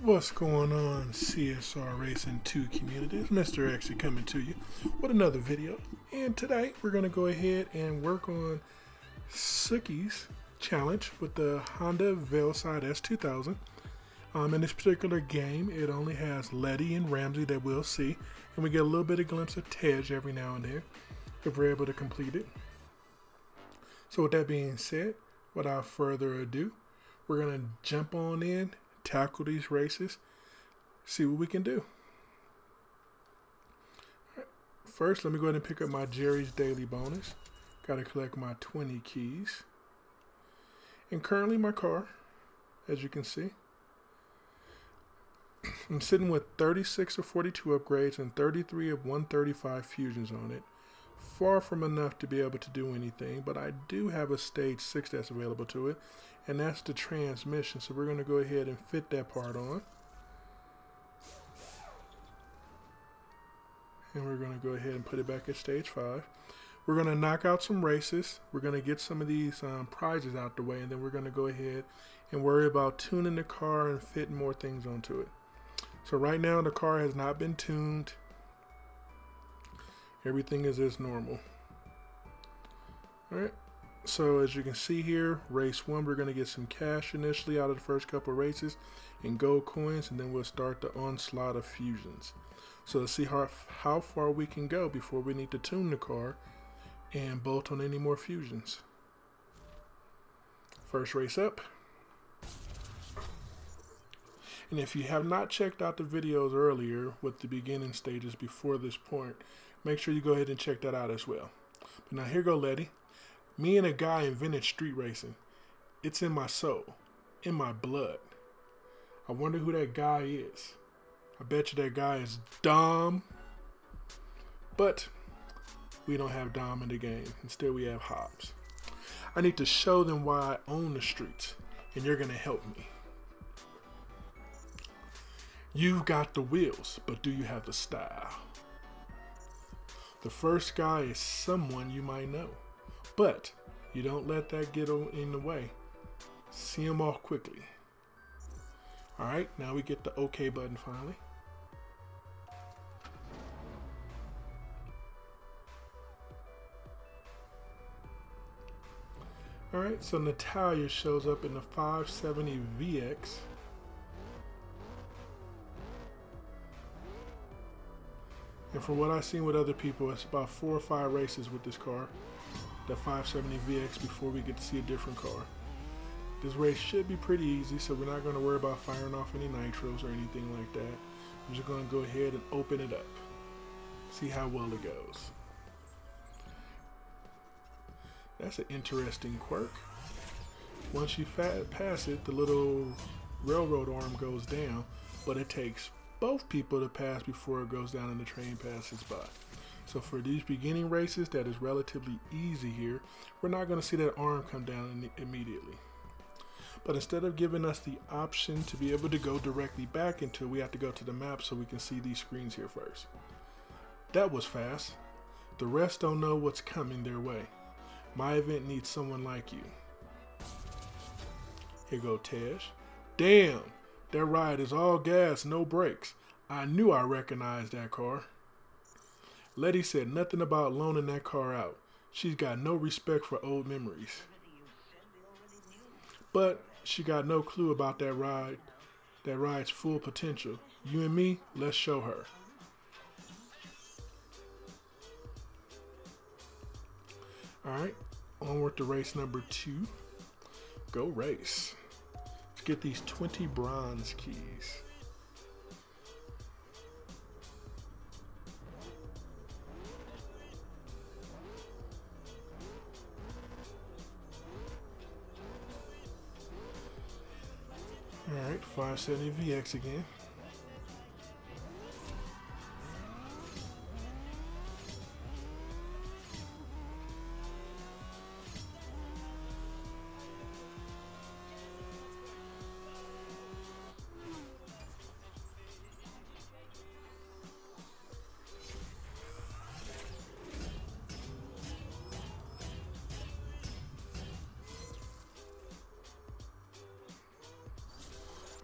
What's going on, CSR Racing 2 community? It's MrXsee coming to you with another video. And today we're going to go ahead and work on Sukie's challenge with the Honda Veilside S2000. In this particular game, it only has Letty and Ramsey that we'll see. And we get a little bit of glimpse of Tej every now and then if we're able to complete it. So with that being said, without further ado, we're going to jump on in, tackle these races, see what we can do. Right. First, let me go ahead and pick up my Jerry's Daily Bonus. Got to collect my 20 keys. And currently my car, as you can see, I'm sitting with 36 of 42 upgrades and 33 of 135 fusions on it. Far from enough to be able to do anything, but I do have a stage 6 that's available to it, and that's the transmission. So we're going to go ahead and fit that part on, and we're going to go ahead and put it back at stage 5. We're going to knock out some races. We're going to get some of these prizes out the way, and then we're going to go ahead and worry about tuning the car and fitting more things onto it. So right now the car has not been tuned. Everything is as normal. Alright, so as you can see here, race 1, we're going to get some cash initially out of the first couple of races and gold coins, and then we'll start the onslaught of fusions. So let's see how far we can go before we need to tune the car and bolt on any more fusions. First race up. And if you have not checked out the videos earlier with the beginning stages before this point, make sure you go ahead and check that out as well. But now here go Letty. Me and a guy invented street racing. It's in my soul, in my blood. I wonder who that guy is. I bet you that guy is Dom. But we don't have Dom in the game. Instead we have Hobbs. I need to show them why I own the streets, and you're going to help me. You've got the wheels, but do you have the style? The first guy is someone you might know, but you don't let that get in the way. See him off quickly. Alright, now we get the OK button finally. Alright, so Natalia shows up in the 570 VX. And from what I've seen with other people, it's about 4 or 5 races with this car, the 570 VX, before we get to see a different car. This race should be pretty easy, so we're not going to worry about firing off any nitros or anything like that. I'm just going to go ahead and open it up, see how well it goes. That's an interesting quirk. Once you pass it, the little railroad arm goes down, but it takes both people to pass before it goes down and the train passes by. So for these beginning races, that is relatively easy here. We're not going to see that arm come down immediately. But instead of giving us the option to be able to go directly back into it, we have to go to the map so we can see these screens here first. That was fast. The rest don't know what's coming their way. My event needs someone like you. Here go Tej. Damn! That ride is all gas, no brakes. I knew I recognized that car. Letty said nothing about loaning that car out. She's got no respect for old memories. But she got no clue about that ride's full potential. You and me, let's show her. Alright, onward to race number 2. Go race. Get these 20 bronze keys. Alright, 570 VX again.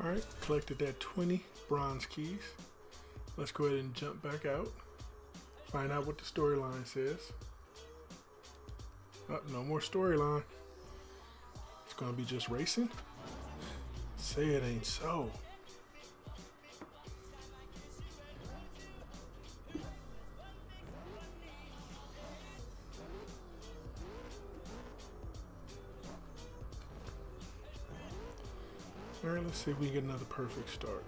Alright, collected that 20 bronze keys. Let's go ahead and jump back out. Find out what the storyline says. Oh, no more storyline. It's gonna be just racing. Say it ain't so. Alright, let's see if we can get another perfect start.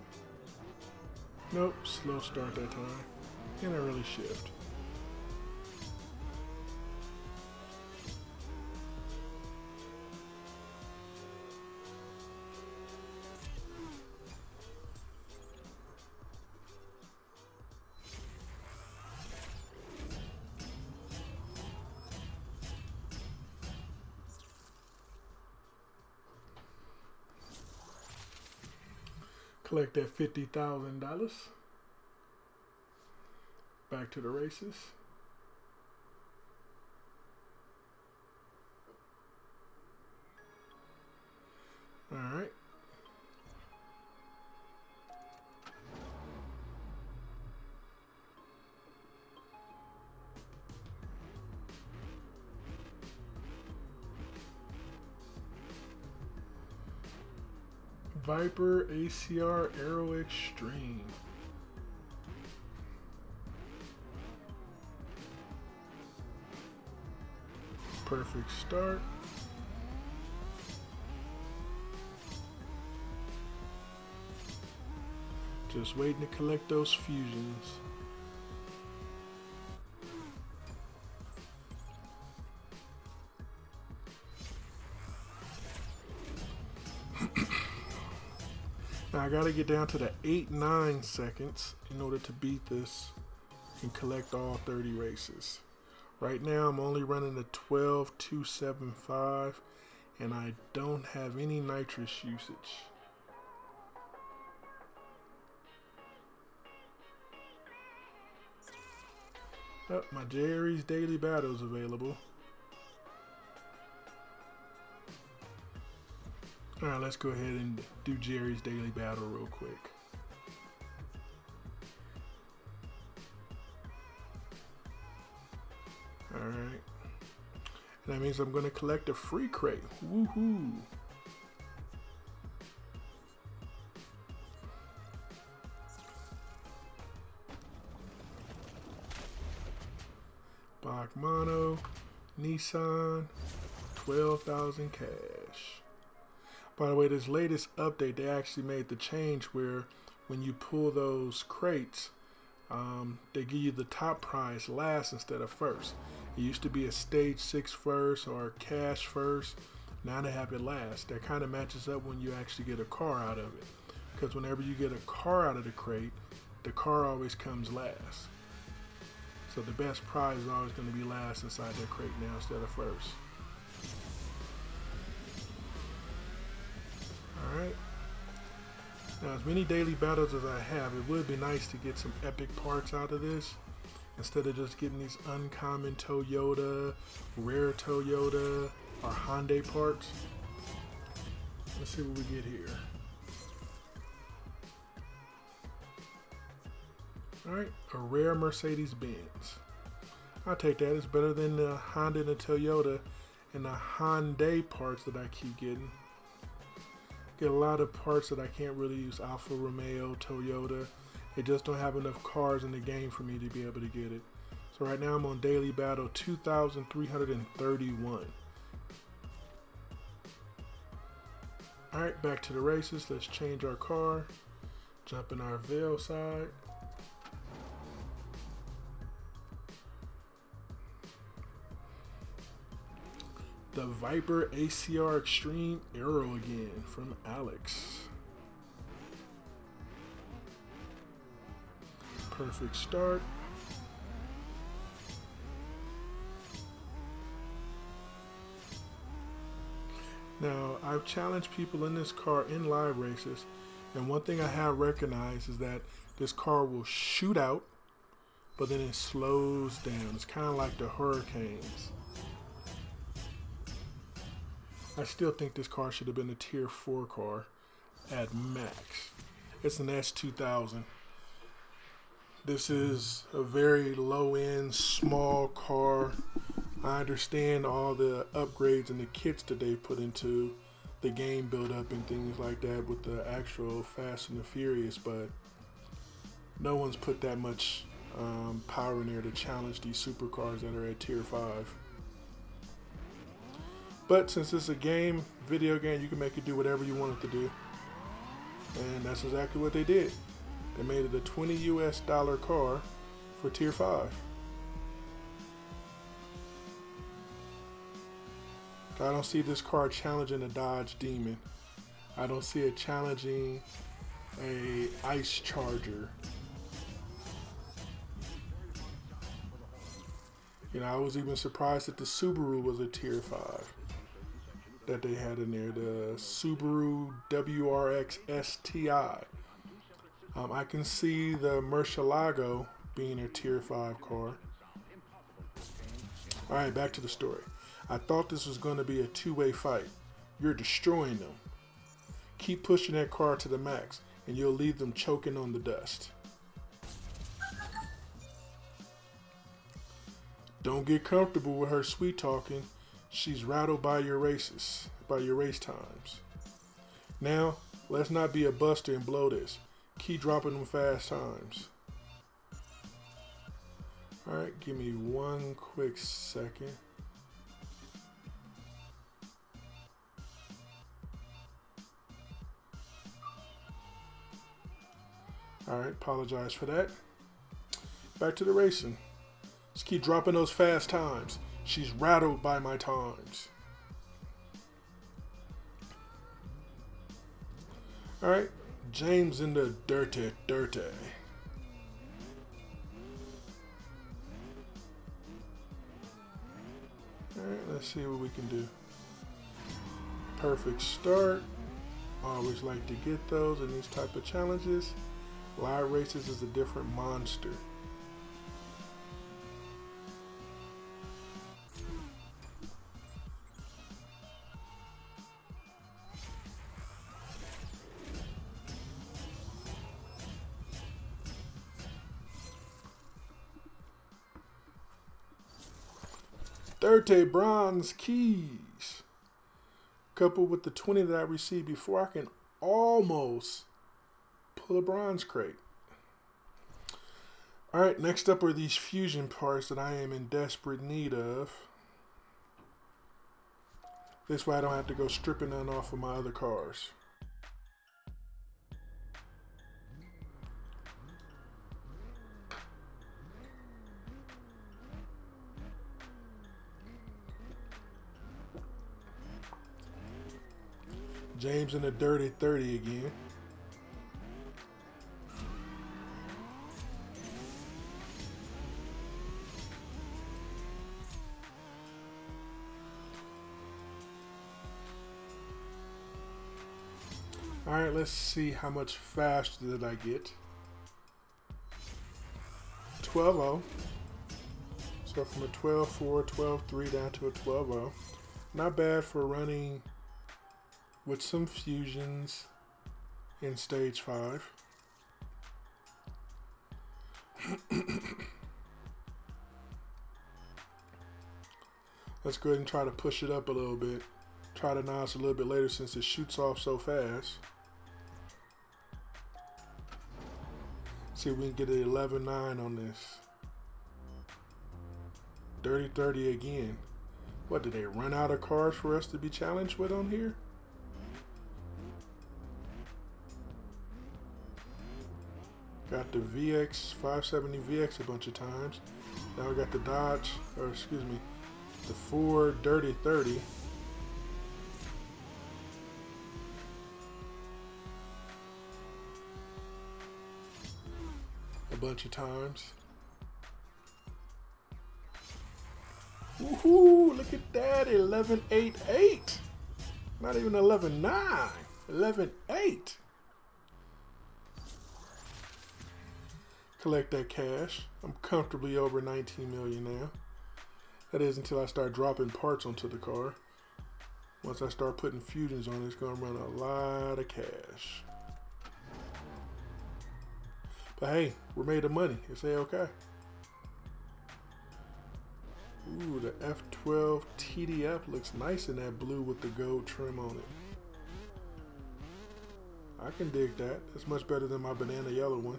Nope, slow start that time. Can't really shift. Collect that $50,000. Back to the races. All right. Viper ACR Aero Extreme. Perfect start. Just waiting to collect those fusions. Now I gotta get down to the 8-9 seconds in order to beat this and collect all 30 races. Right now I'm only running the 12,275 and I don't have any nitrous usage. Oh, my Jerry's Daily Battle is available. Alright, let's go ahead and do Jerry's Daily Battle real quick. Alright. That means I'm going to collect a free crate. Woohoo! Bach Mono, Nissan, 12,000 cash. By the way, this latest update, they actually made the change where when you pull those crates, they give you the top prize last instead of first. It used to be a stage 6 first or cash first. Now they have it last. That kind of matches up when you actually get a car out of it. Because whenever you get a car out of the crate, the car always comes last. So the best prize is always going to be last inside that crate now instead of first. Alright. Now, as many daily battles as I have, it would be nice to get some epic parts out of this instead of just getting these uncommon Toyota, rare Toyota, or Hyundai parts. Let's see what we get here. Alright, a rare Mercedes-Benz. I'll take that. It's better than the Honda and the Toyota and the Hyundai parts that I keep getting. Get a lot of parts that I can't really use. Alfa Romeo, Toyota. They just don't have enough cars in the game for me to be able to get it. So right now I'm on Daily Battle 2,331. Alright, back to the races. Let's change our car. Jump in our Veilside. The Viper ACR Extreme Aero again from Alex. Perfect start. Now, I've challenged people in this car in live races, and one thing I have recognized is that this car will shoot out, but then it slows down. It's kind of like the Hurricanes. I still think this car should have been a tier 4 car. at max. It's an S2000. This is a very low-end, small car. I understand all the upgrades and the kits that they put into the game build-up and things like that with the actual Fast and the Furious, but no one's put that much power in there to challenge these supercars that are at tier 5. But since it's a video game, you can make it do whatever you want it to do. And that's exactly what they did. They made it a $20 US car for tier 5. I don't see this car challenging a Dodge Demon. I don't see it challenging a Ice Charger. You know, I was even surprised that the Subaru was a tier 5 that they had in there, the Subaru WRX STI. I can see the Murcielago being a tier 5 car. Alright, back to the story. I thought this was going to be a two-way fight. You're destroying them. Keep pushing that car to the max, and you'll leave them choking on the dust. Don't get comfortable with her sweet talking. She's rattled by your race times. Now, let's not be a buster and blow this. Keep dropping them fast times. Alright, give me one quick second. Alright, apologize for that. Back to the racing. Just keep dropping those fast times. She's rattled by my times. Alright, James in the dirty. Alright, let's see what we can do. Perfect start. Always like to get those in these type of challenges. Live races is a different monster. Dirty bronze keys. Coupled with the 20 that I received before, I can almost pull a bronze crate. Alright, next up are these fusion parts that I am in desperate need of. This way I don't have to go stripping none off of my other cars. James in the dirty 30 again. Alright, let's see how much faster did I get. 12.0. So from a 12.4, 12.3 down to a 12.0. Not bad for running with some fusions in stage 5. Let's go ahead and try to push it up a little bit. Try to notch a little bit later since it shoots off so fast. See if we can get an 11.9 on this. Dirty 30 again. What, did they run out of cars for us to be challenged with on here? Got the VX, 570 VX a bunch of times. Now we got the Dodge, or excuse me, the Ford Dirty 30. A bunch of times. Woohoo! Look at that, 11.88. Not even 11.9, 11.8. Collect that cash. I'm comfortably over 19 million now. That is until I start dropping parts onto the car. Once I start putting fusions on it, it's going to run a lot of cash. But hey, we're made of money. It's A-okay. Ooh, the F12 TDF looks nice in that blue with the gold trim on it. I can dig that. That's much better than my banana yellow one.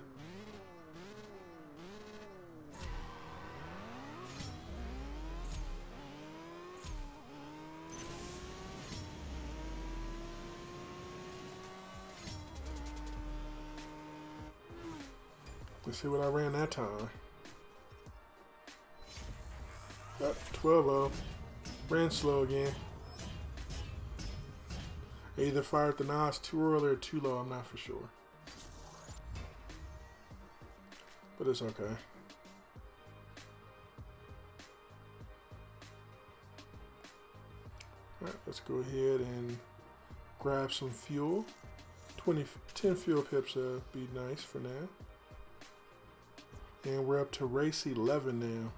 Let's see what I ran that time. 12-0. Ran slow again. I either fired the NOS too early or too low, I'm not for sure. But it's okay. Alright, let's go ahead and grab some fuel. 10 fuel pips would be nice for now. And we're up to race 11 now.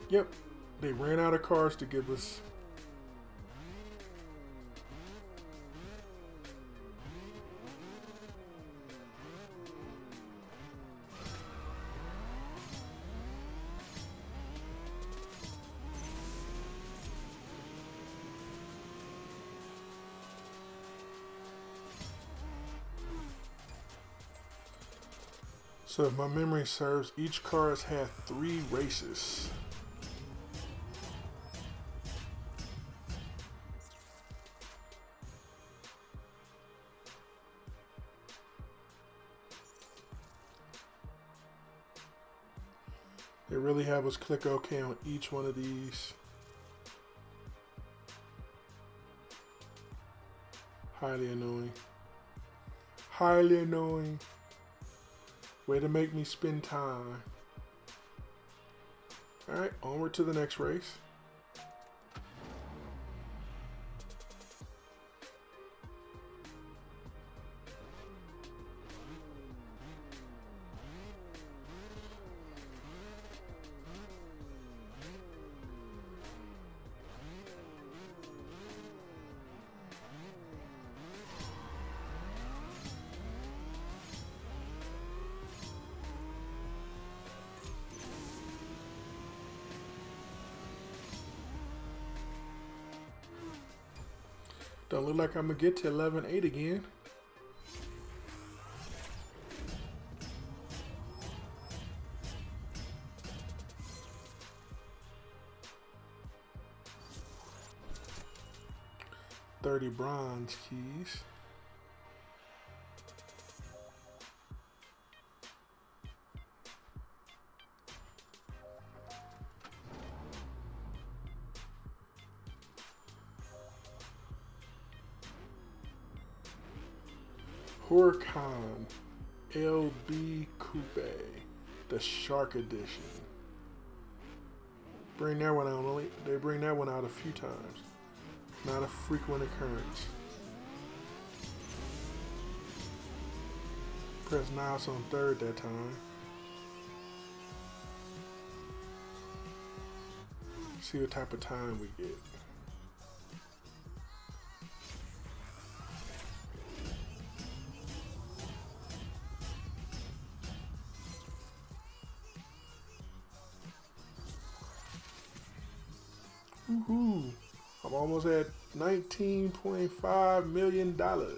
Yep, they ran out of cars to give us. So if my memory serves, each car has had 3 races. They really have us click OK on each one of these. Highly annoying. Highly annoying. Way to make me spend time. Alright, onward to the next race. Don't look like I'm gonna get to 11-8 again. $30 bronze keys. Huracan LB Coupe, the Shark Edition. Bring that one out they bring that one out a few times. Not a frequent occurrence. Press NOS on 3rd that time. See what type of time we get. Woohoo! I'm almost at $19.5 million. Alright,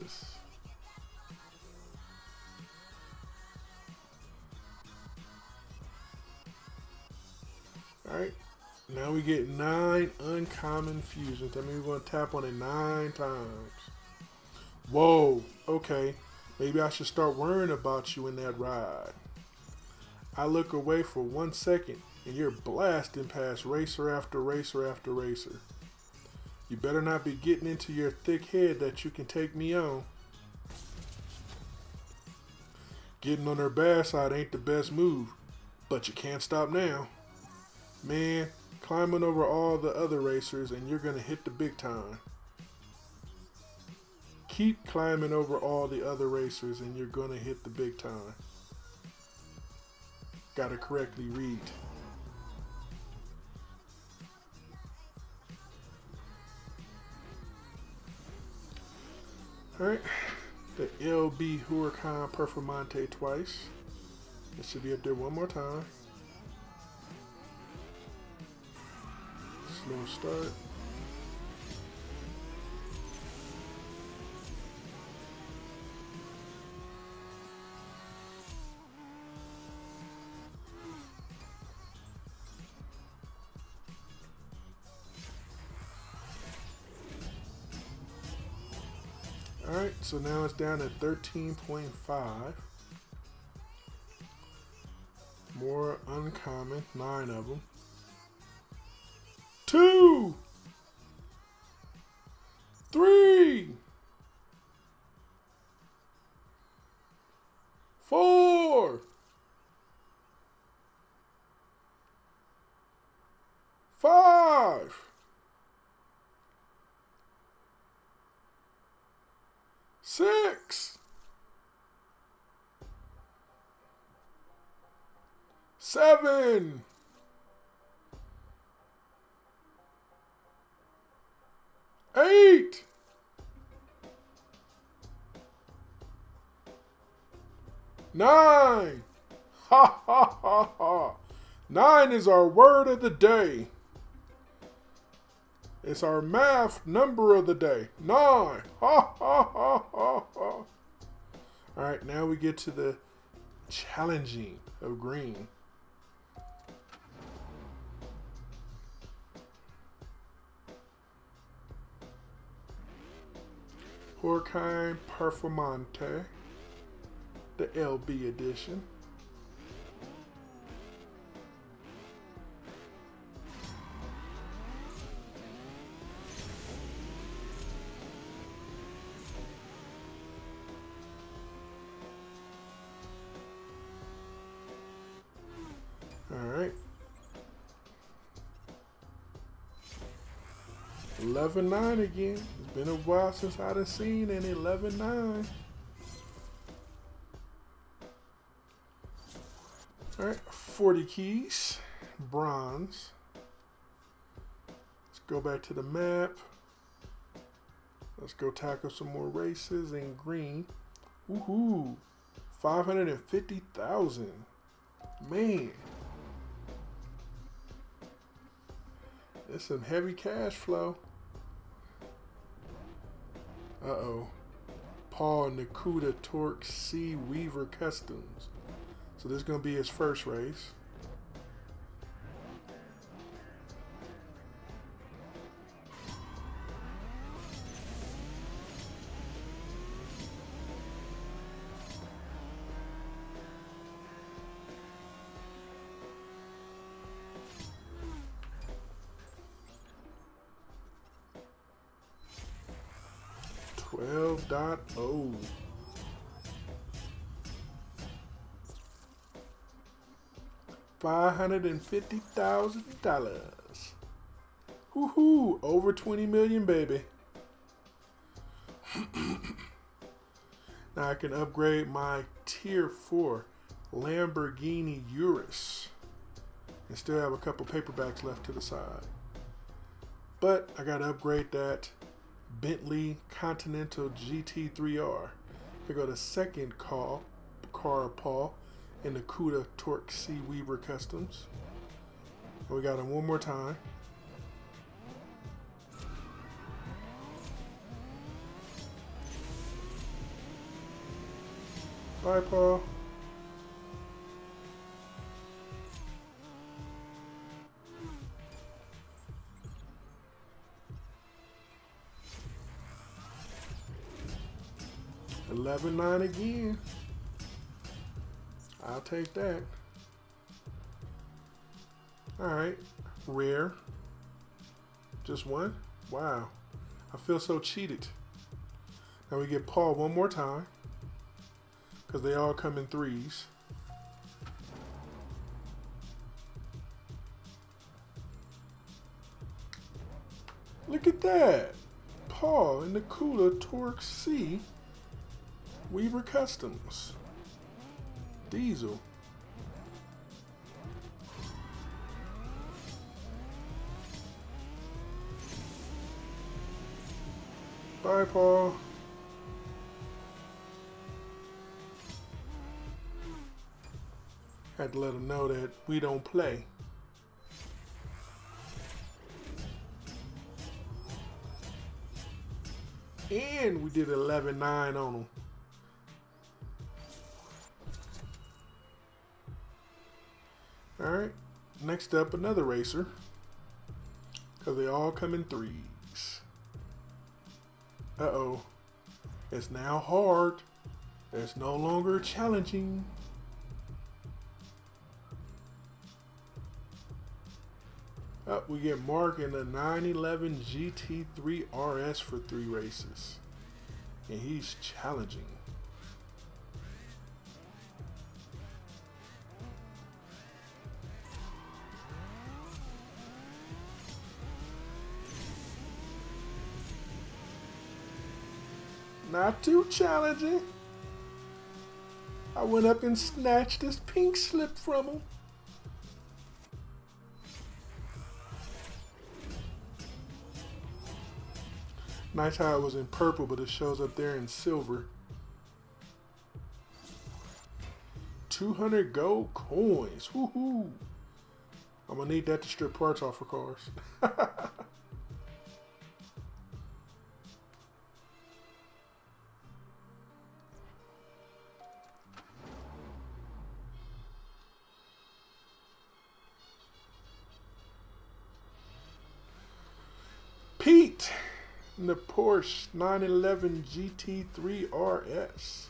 now we get 9 uncommon fusions. That means we're going to tap on it 9 times. Whoa, okay. Maybe I should start worrying about you in that ride. I look away for 1 second and you're blasting past racer after racer after racer. You better not be getting into your thick head that you can take me on. Getting on their bad side ain't the best move, but you can't stop now. Man, climbing over all the other racers and you're gonna hit the big time. Keep climbing over all the other racers and you're gonna hit the big time. got to correctly read. Alright, the LB Huracan Performante twice. It should be up there one more time. Slow start. Alright, so now it's down at 13.5. More uncommon, 9 of them. 2, 3, 4, 5, 6, 7, 8, 9. Ha ha ha ha. 9 is our word of the day. It's our math number of the day. 9. Ha ha ha ha ha. Alright, now we get to the challenging of green. Huracan Performante, the LB edition. Alright. 11-9 again. It's been a while since I done seen an 11-9. Alright, 40 keys. Bronze. Let's go back to the map. Let's go tackle some more races in green. Woohoo! 550,000. Man. It's some heavy cash flow. Uh-oh. Paul Nakuda Torque C Weaver Customs. So this is going to be his first race. $12.0. $550,000. Woohoo! Over 20 million, baby. Now I can upgrade my Tier 4 Lamborghini Urus and still have a couple paperbacks left to the side. But I gotta upgrade that Bentley Continental GT3R. I go to second car Paul in the Nakuda Torque C Weaver Customs. And we got him one more time. Bye, Paul. $11.9 again. I'll take that. Alright. Rare. Just one? Wow. I feel so cheated. Now we get Paul one more time, because they all come in threes. Look at that. Paul in the Nakuda Torque C Weaver Customs. Diesel. Bye, Paul. Had to let him know that we don't play. And we did 11-9 on him. Alright, next up, another racer. Because they all come in threes. Uh-oh. It's now hard. It's no longer challenging. Up, we get Mark in the 911 GT3 RS for 3 races. And he's challenging. Not too challenging. I went up and snatched this pink slip from him. Nice how it was in purple, but it shows up there in silver. 200 gold coins. Woohoo! I'm gonna need that to strip parts off for cars. Pete in the Porsche 911 GT3 RS.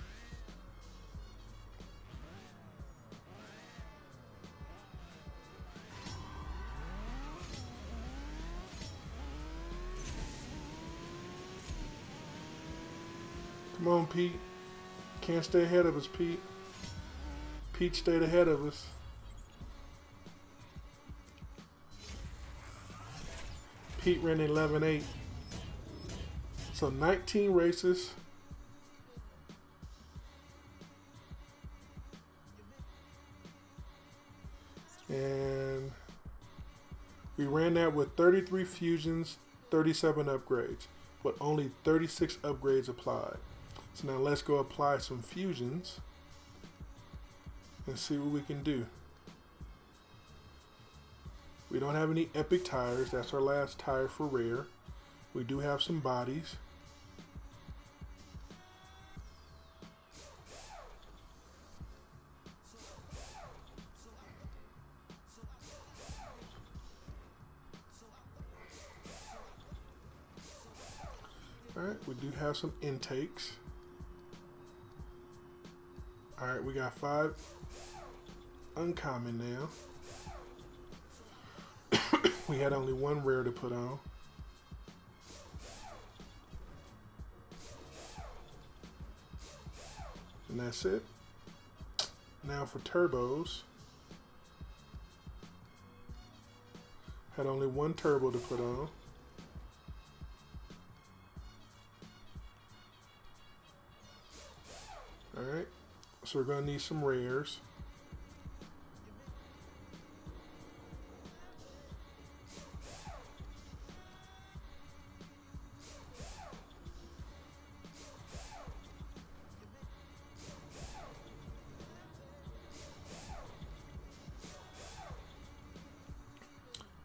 Come on, Pete. Can't stay ahead of us, Pete. Pete stayed ahead of us. Pete ran 11-8. So 19 races. And we ran that with 33 fusions, 37 upgrades, but only 36 upgrades applied. So now let's go apply some fusions and see what we can do. We don't have any epic tires. That's our last tire for rare. We do have some bodies. Alright, we do have some intakes. Alright, we got 5 uncommon now. We had only 1 rare to put on. And that's it. Now for turbos. Had only 1 turbo to put on. Alright, so we're going to need some rares.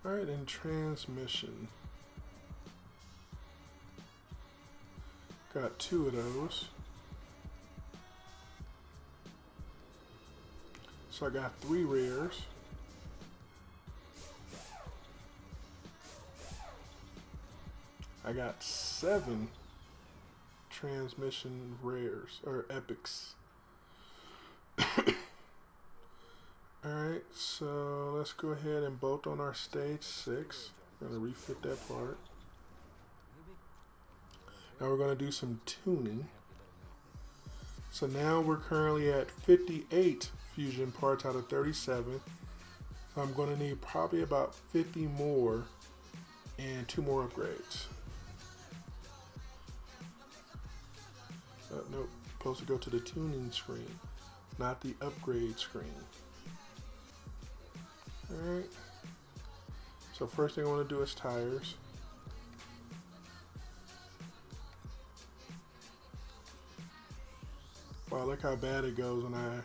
Alright, and transmission. Got 2 of those. So I got 3 rares. I got 7 transmission rares, or epics. Alright, so let's go ahead and bolt on our stage 6. We're going to refit that part. Now we're going to do some tuning. So now we're currently at 58 fusion parts out of 37. So I'm going to need probably about 50 more and 2 more upgrades. Nope, supposed to go to the tuning screen, not the upgrade screen. Alright, so first thing I want to do is tires. Wow, look how bad it goes when I...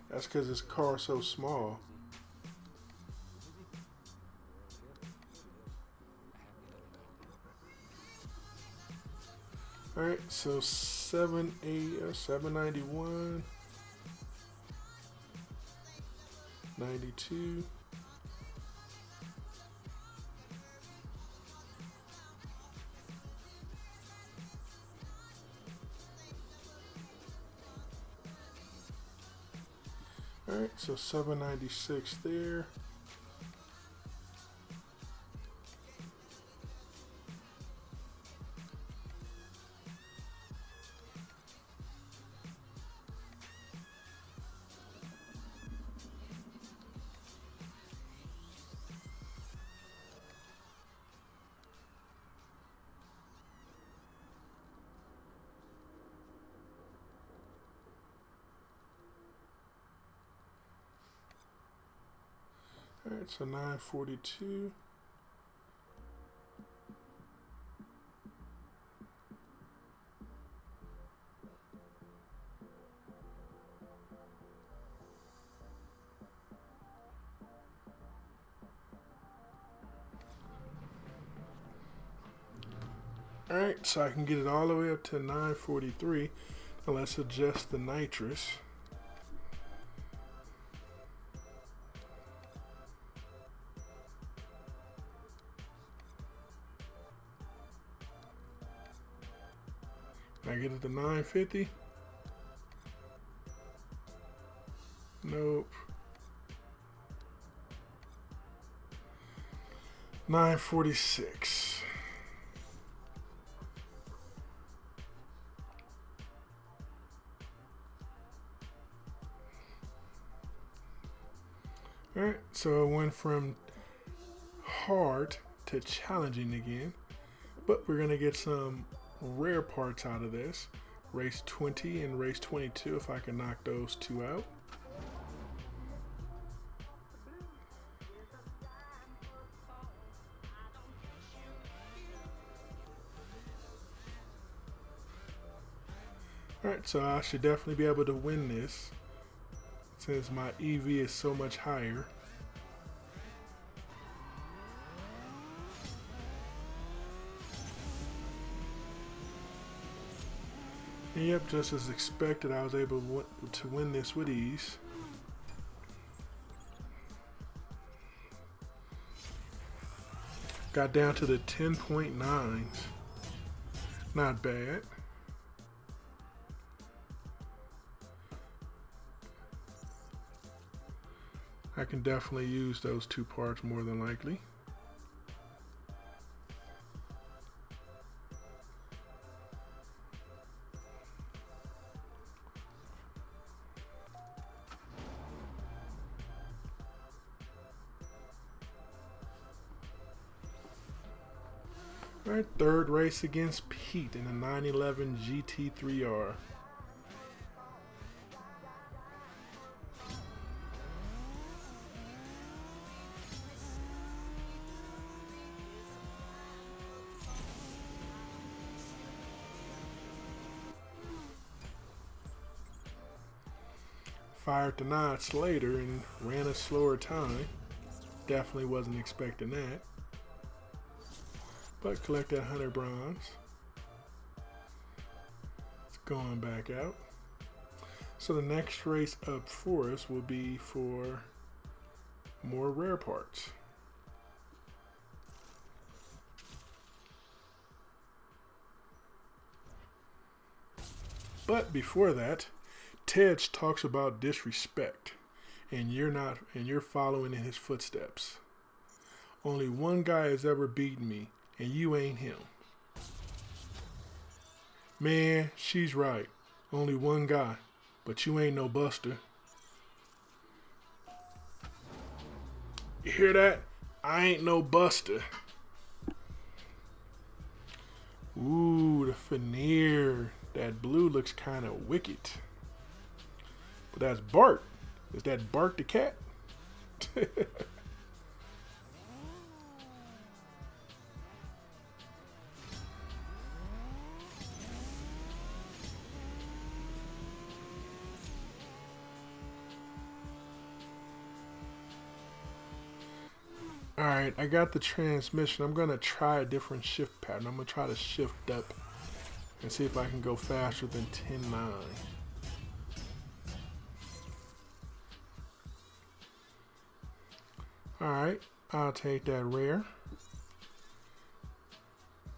That's because this car's so small. Alright, so 791, 92. Alright, so 796 there. Alright, so 942. Alright, so I can get it all the way up to 943. Now let's adjust the nitrous. I get it to 950. Nope. 946. Alright, so it went from hard to challenging again, but we're gonna get some rare parts out of this. Race 20 and race 22, if I can knock those two out. Alright, so I should definitely be able to win this since my EV is so much higher. And yep, just as expected, I was able to win this with ease. Got down to the 10.9s. Not bad. I can definitely use those two parts more than likely. Alright, third race against Pete in a 911 GT3R. Fired the 9 Slater and ran a slower time. Definitely wasn't expecting that. But collected 100 bronze. It's going back out. So the next race up for us will be for more rare parts. But before that, Tej talks about disrespect, and you're following in his footsteps. Only one guy has ever beaten me, and you ain't him. Man, she's right. Only one guy, but you ain't no buster. You hear that? I ain't no buster. Ooh, the veneer. That blue looks kind of wicked. But that's Bart. Is that Bart the cat? Alright, I got the transmission. I'm going to try a different shift pattern. I'm going to try to shift up and see if I can go faster than 10.9. Alright, I'll take that rare. I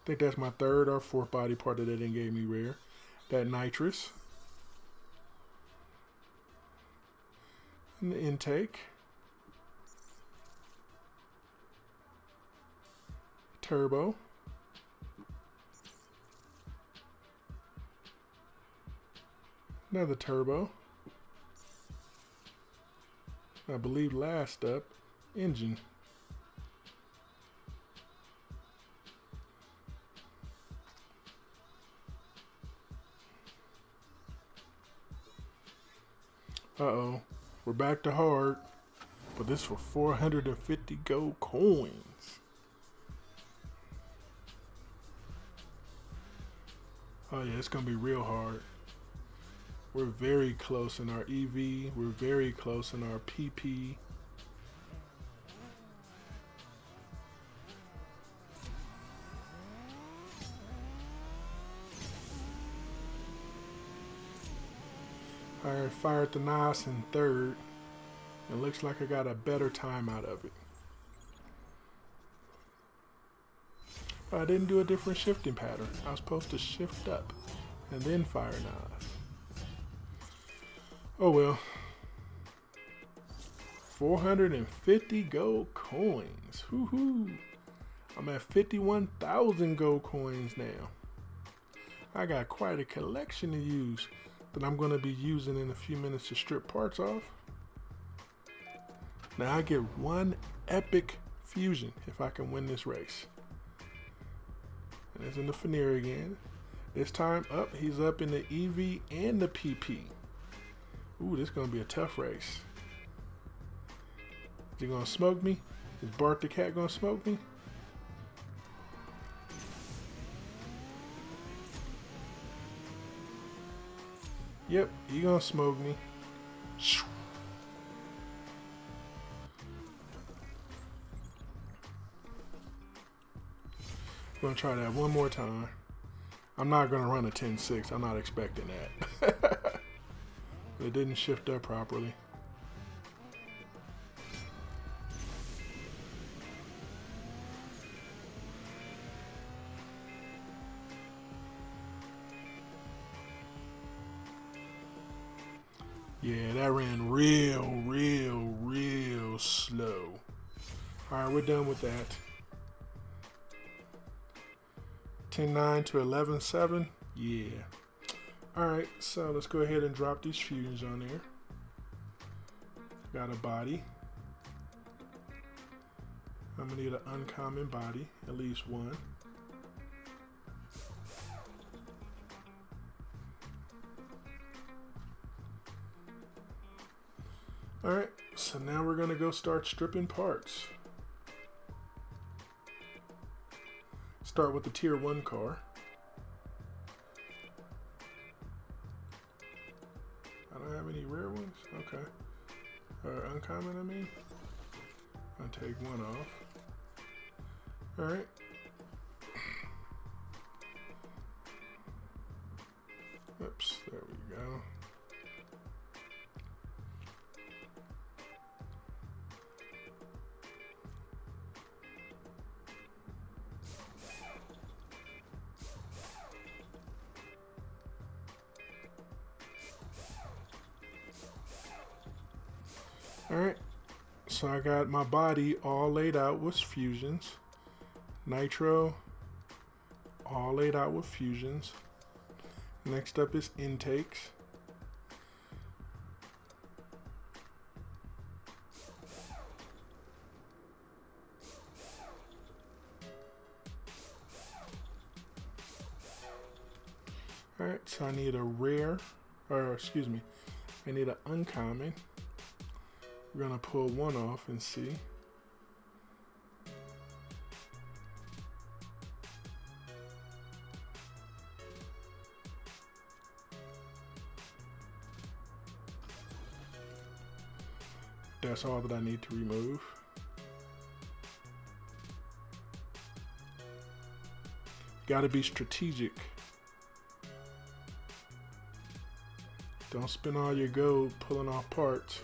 think that's my third or fourth body part that they didn't give me rare. That nitrous. And the intake. Turbo. Another turbo. I believe last up, engine. Uh-oh, we're back to hard, but this for 450 gold coins. Oh yeah, it's gonna be real hard. We're very close in our EV, we're very close in our PP. I fired the NOS in third. It looks like I got a better time out of it. But I didn't do a different shifting pattern. I was supposed to shift up and then fire NOS. Oh well. 450 gold coins. Woohoo! I'm at 51,000 gold coins now. I got quite a collection to use that I'm going to be using in a few minutes to strip parts off. Now I get one epic fusion if I can win this race. And it's in the Fenrir again. This time up, he's up in the EV and the PP. Ooh, this is going to be a tough race. Is he going to smoke me? Is Bart the cat going to smoke me? Yep, he gonna smoke me. Gonna try that one more time. I'm not gonna run a 10.6. I'm not expecting that. It didn't shift up properly. Yeah, that ran real slow. Alright, we're done with that. 10.9 to 11.7. Yeah. Alright, so let's go ahead and drop these fusions on there. Got a body. I'm gonna need an uncommon body, at least one. Alright, so now we're going to go start stripping parts. Start with the tier 1 car. I don't have any rare ones? Okay. Uncommon, I mean. I'll take one off. Alright. Oops, there we go. Alright, so I got my body all laid out with fusions. Nitro, all laid out with fusions. Next up is intakes. Alright, so I need a rare, or excuse me, I need an uncommon. We're gonna pull one off and see. That's all that I need to remove. Gotta be strategic. Don't spend all your gold pulling off parts.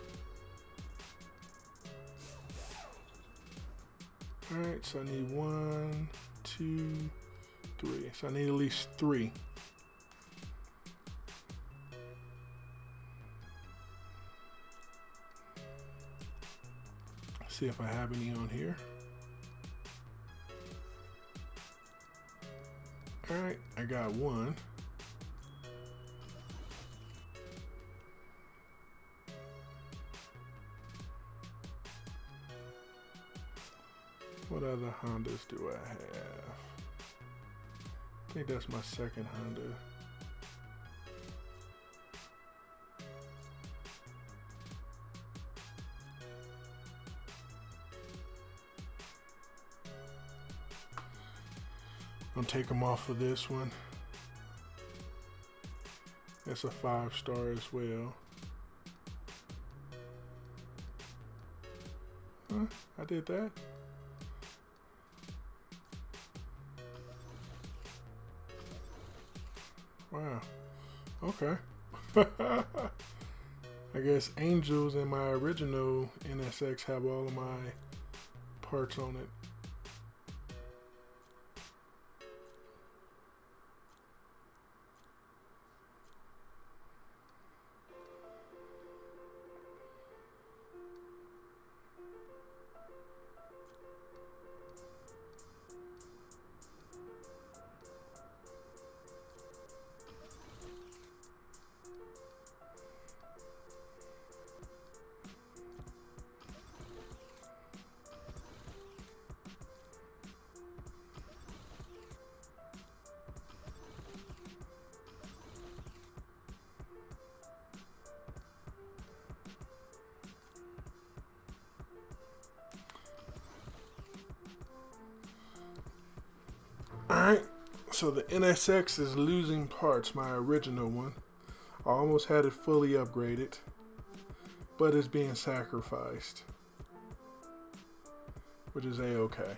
Alright, so I need 1, 2, 3. So I need at least 3. See if I have any on here. Alright, I got 1. What other Hondas do I have? I think that's my second Honda. I'll take them off of this one. That's a 5-star as well. Huh? I did that? Wow. Okay. I guess Angels and my original NSX have all of my parts on it. Alright, so the NSX is losing parts, my original one. I almost had it fully upgraded, but it's being sacrificed, which is a-okay.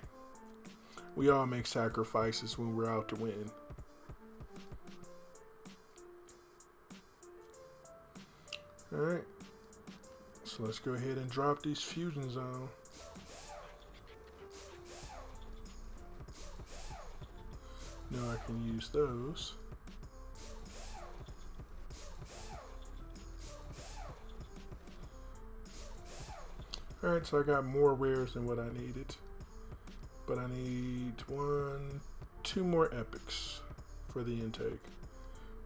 We all make sacrifices when we're out to win. Alright, so let's go ahead and drop these fusions on. Now I can use those. Alright, so I got more rares than what I needed. But I need 2 more epics for the intake.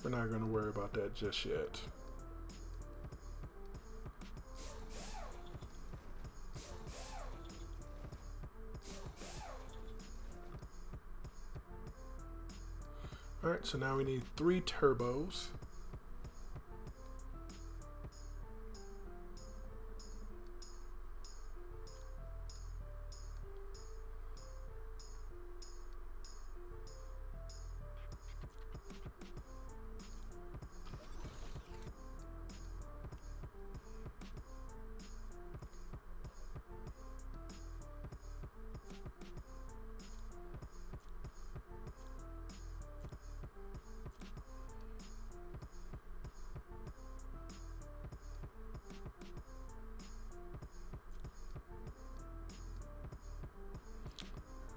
We're not going to worry about that just yet. Alright, so now we need 3 turbos.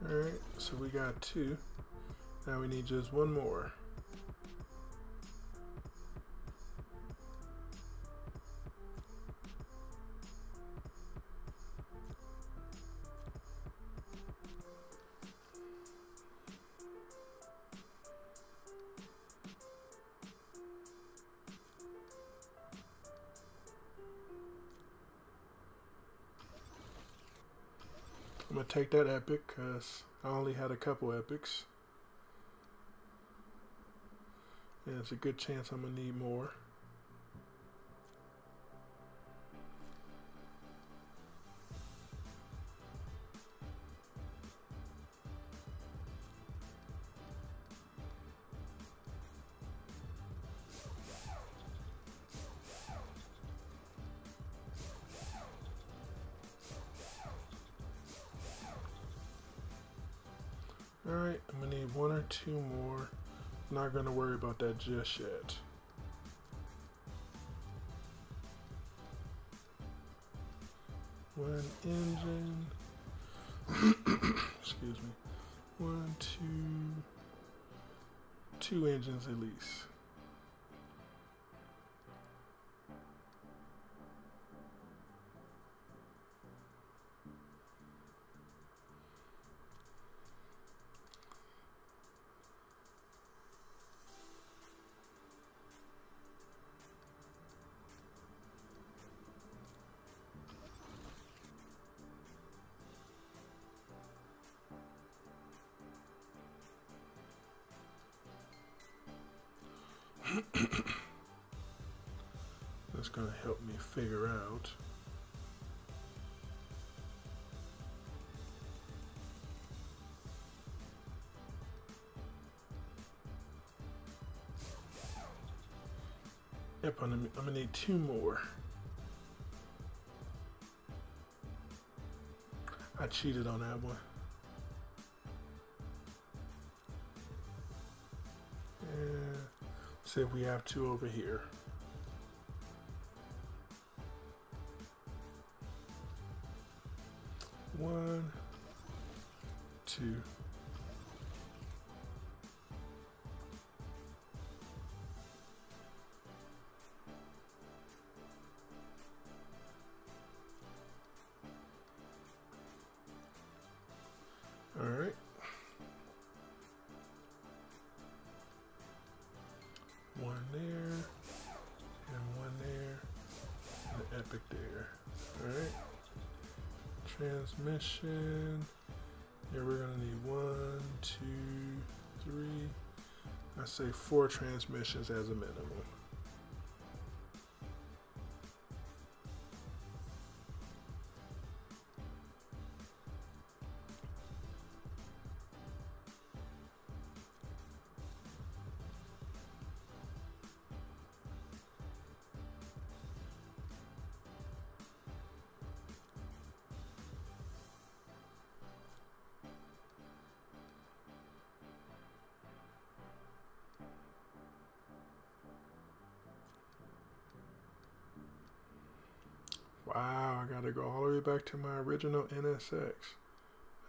Alright, so we got 2. Now we need just 1 more. I'm going to take that epic because I only had a couple epics. And there's a good chance I'm going to need more. Alright, I'm going to need 1 or 2 more. Not gonna worry about that just yet. One engine. Excuse me. 1, 2 engines at least. That's going to help me figure out yep, I'm gonna need 2 more. I cheated on that one. And see if we have 2 over here. One, 2. All right. One there, and one there, and an epic there. All right. Transmission. Yeah, we're gonna need 1, 2, 3. I say 4 transmissions as a minimum. Wow, I gotta go all the way back to my original NSX.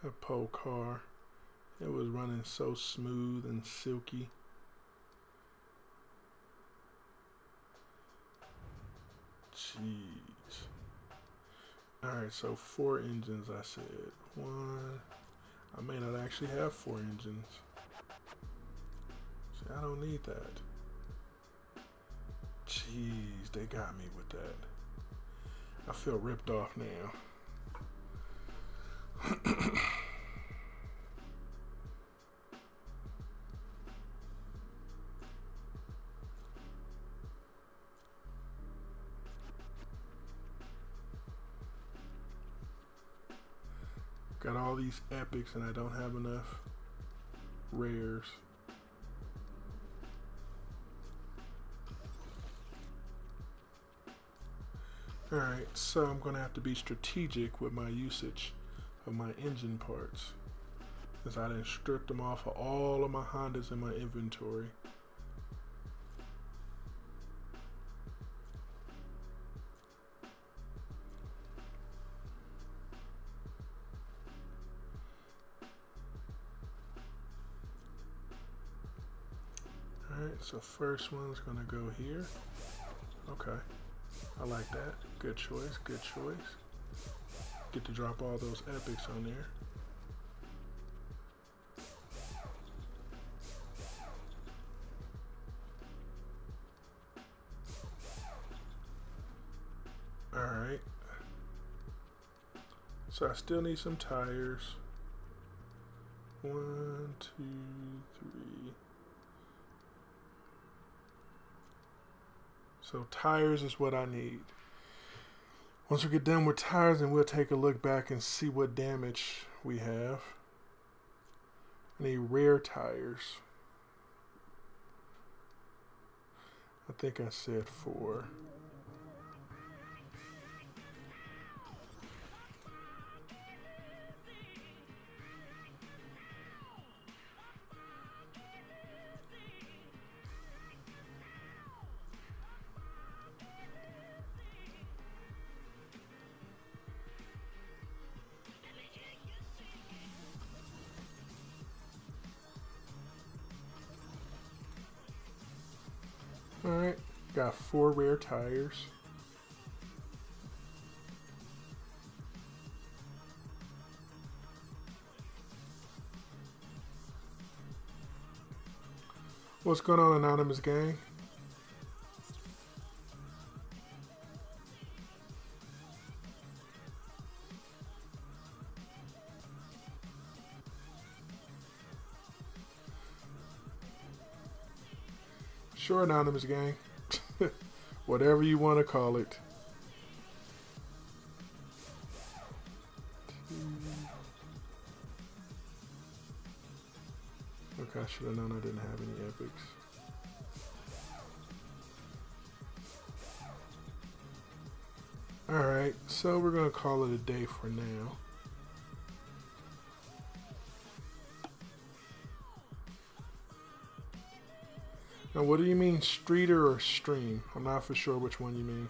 That pole car. It was running so smooth and silky. Jeez. Alright, so 4 engines I said. 1. I may not actually have 4 engines. See, I don't need that. Jeez, they got me with that. I feel ripped off now. Got all these epics and I don't have enough rares. Alright, so I'm going to have to be strategic with my usage of my engine parts, because I didn't strip them off of all of my Hondas in my inventory. Alright, so first one's going to go here. Okay. I like that. Good choice, good choice. Get to drop all those epics on there. Alright. So I still need some tires. 1, 2, 3. So tires is what I need. Once we get done with tires, then we'll take a look back and see what damage we have. I need rare tires. I think I said 4. got 4 rare tires. What's going on, Anonymous Gang? Sure, Anonymous Gang. Whatever you want to call it. Okay, I should have known I didn't have any epics. Alright, so we're going to call it a day for now. Now, what do you mean, streeter or stream? I'm not for sure which one you mean.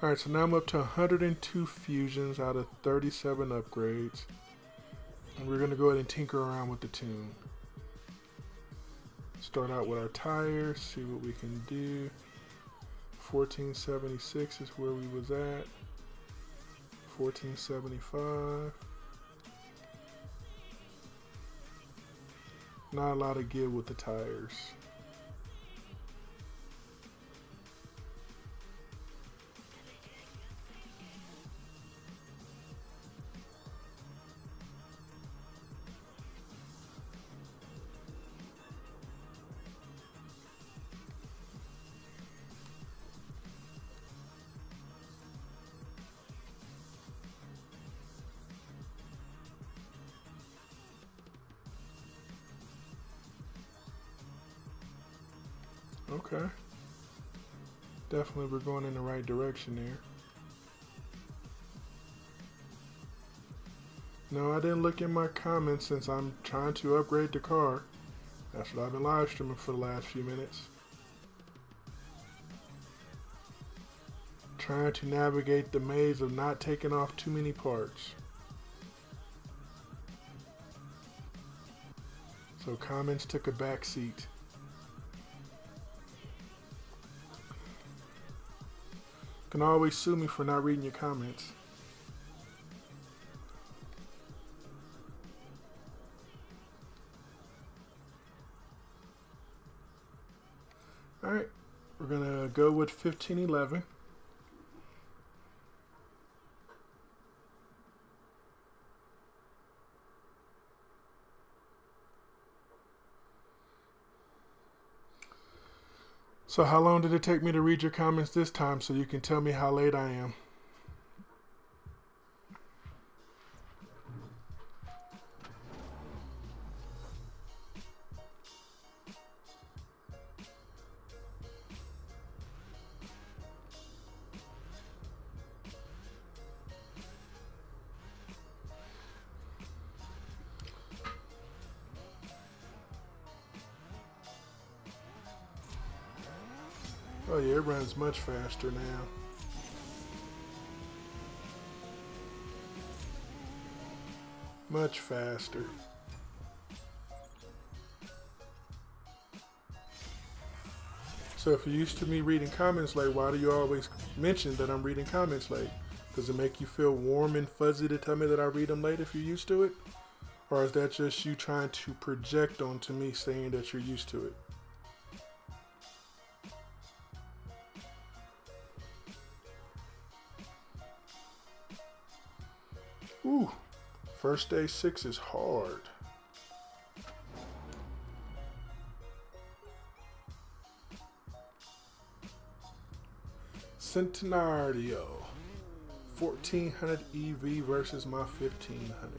Alright, so now I'm up to 102 fusions out of 37 upgrades. And we're going to go ahead and tinker around with the tune. Start out with our tires, see what we can do. 1476 is where we was at. 1475. Not a lot of give with the tires. Okay. Definitely we're going in the right direction there. No, I didn't look in my comments since I'm trying to upgrade the car. That's what I've been live streaming for the last few minutes. Trying to navigate the maze of not taking off too many parts. So comments took a back seat. You can always sue me for not reading your comments. Alright, we're gonna go with 1511. So how long did it take me to read your comments this time so you can tell me how late I am? Oh yeah, it runs much faster now. Much faster. So if you're used to me reading comments late, why do you always mention that I'm reading comments late? Does it make you feel warm and fuzzy to tell me that I read them late if you're used to it? Or is that just you trying to project onto me saying that you're used to it? Ooh, first day 6 is hard. Centenario, 1400 EV versus my 1500.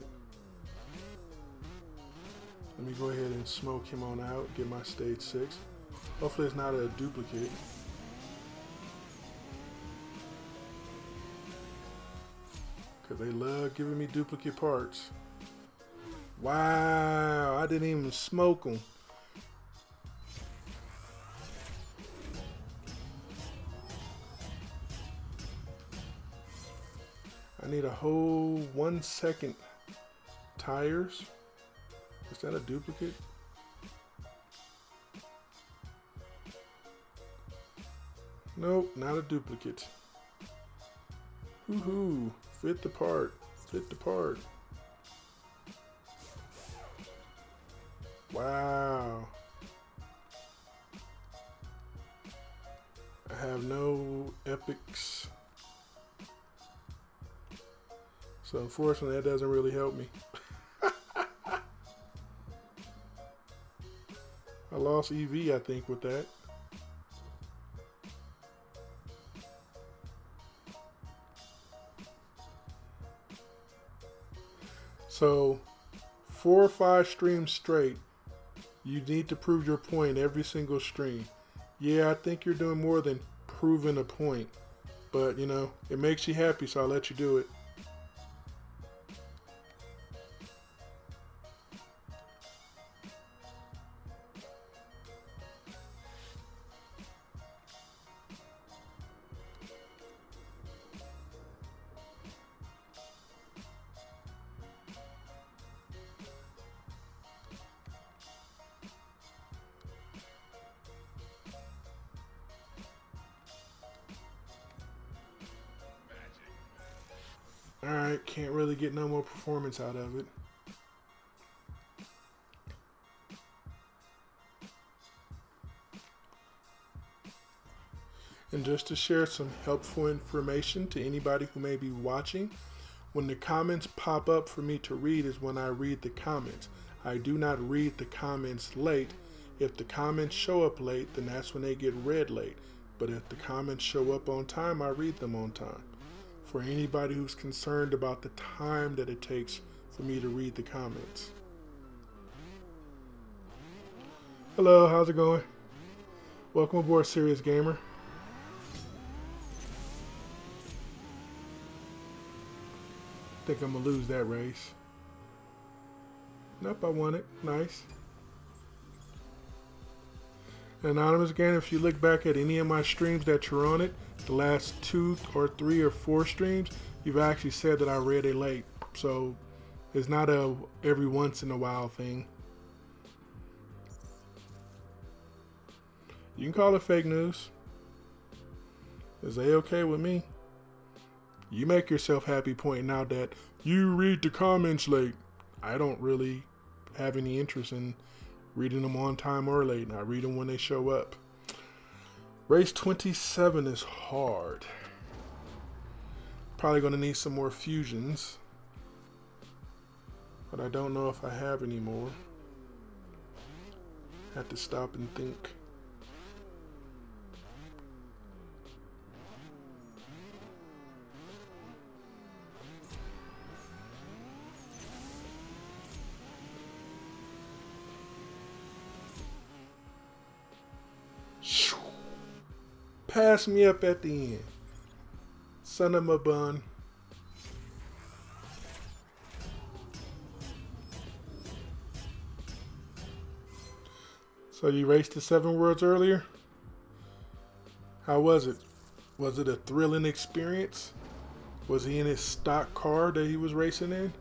Let me go ahead and smoke him on out, get my stage 6. Hopefully it's not a duplicate. Because they love giving me duplicate parts. Wow, I didn't even smoke them. I need a whole 1 second tires. Is that a duplicate? Nope, not a duplicate. Woohoo! Fit the part. Fit the part. Wow. I have no epics. So unfortunately that doesn't really help me. I lost EV, I think, with that. So 4 or 5 streams straight, you need to prove your point every single stream. Yeah, I think you're doing more than proving a point, but you know, it makes you happy, so I'll let you do it. Alright, can't really get no more performance out of it. And just to share some helpful information to anybody who may be watching, when the comments pop up for me to read is when I read the comments. I do not read the comments late. If the comments show up late, then that's when they get read late. But if the comments show up on time, I read them on time. For anybody who's concerned about the time that it takes for me to read the comments. Hello, how's it going? Welcome aboard, Serious Gamer. Think I'm gonna lose that race. Nope, I won it. Nice. Anonymous Gamer, if you look back at any of my streams that you're on it, the last 2 or 3 or 4 streams, you've actually said that I read it late. So it's not a every once in a while thing. You can call it fake news. Is A-okay with me? You make yourself happy pointing out that you read the comments late. I don't really have any interest in reading them on time or late. I read them when they show up. Race 27 is hard. Probably going to need some more fusions. But I don't know if I have any more. Have to stop and think. Pass me up at the end. Son of a bun. So you raced the 7 worlds earlier? How was it? Was it a thrilling experience? Was he in his stock car that he was racing in?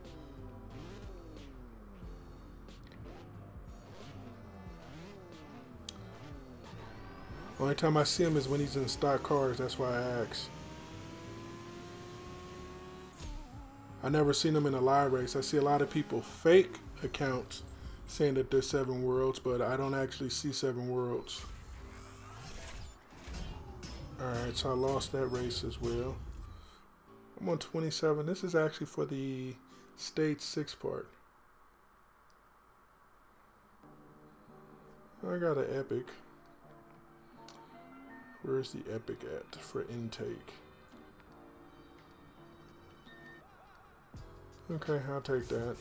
Only time I see him is when he's in stock cars. That's why I ask. I never seen him in a live race. I see a lot of people fake accounts saying that there's 7 worlds, but I don't actually see 7 worlds. Alright, so I lost that race as well. I'm on 27. This is actually for the stage 6 part. I got an epic. Where's the epic at for intake? Okay, I'll take that.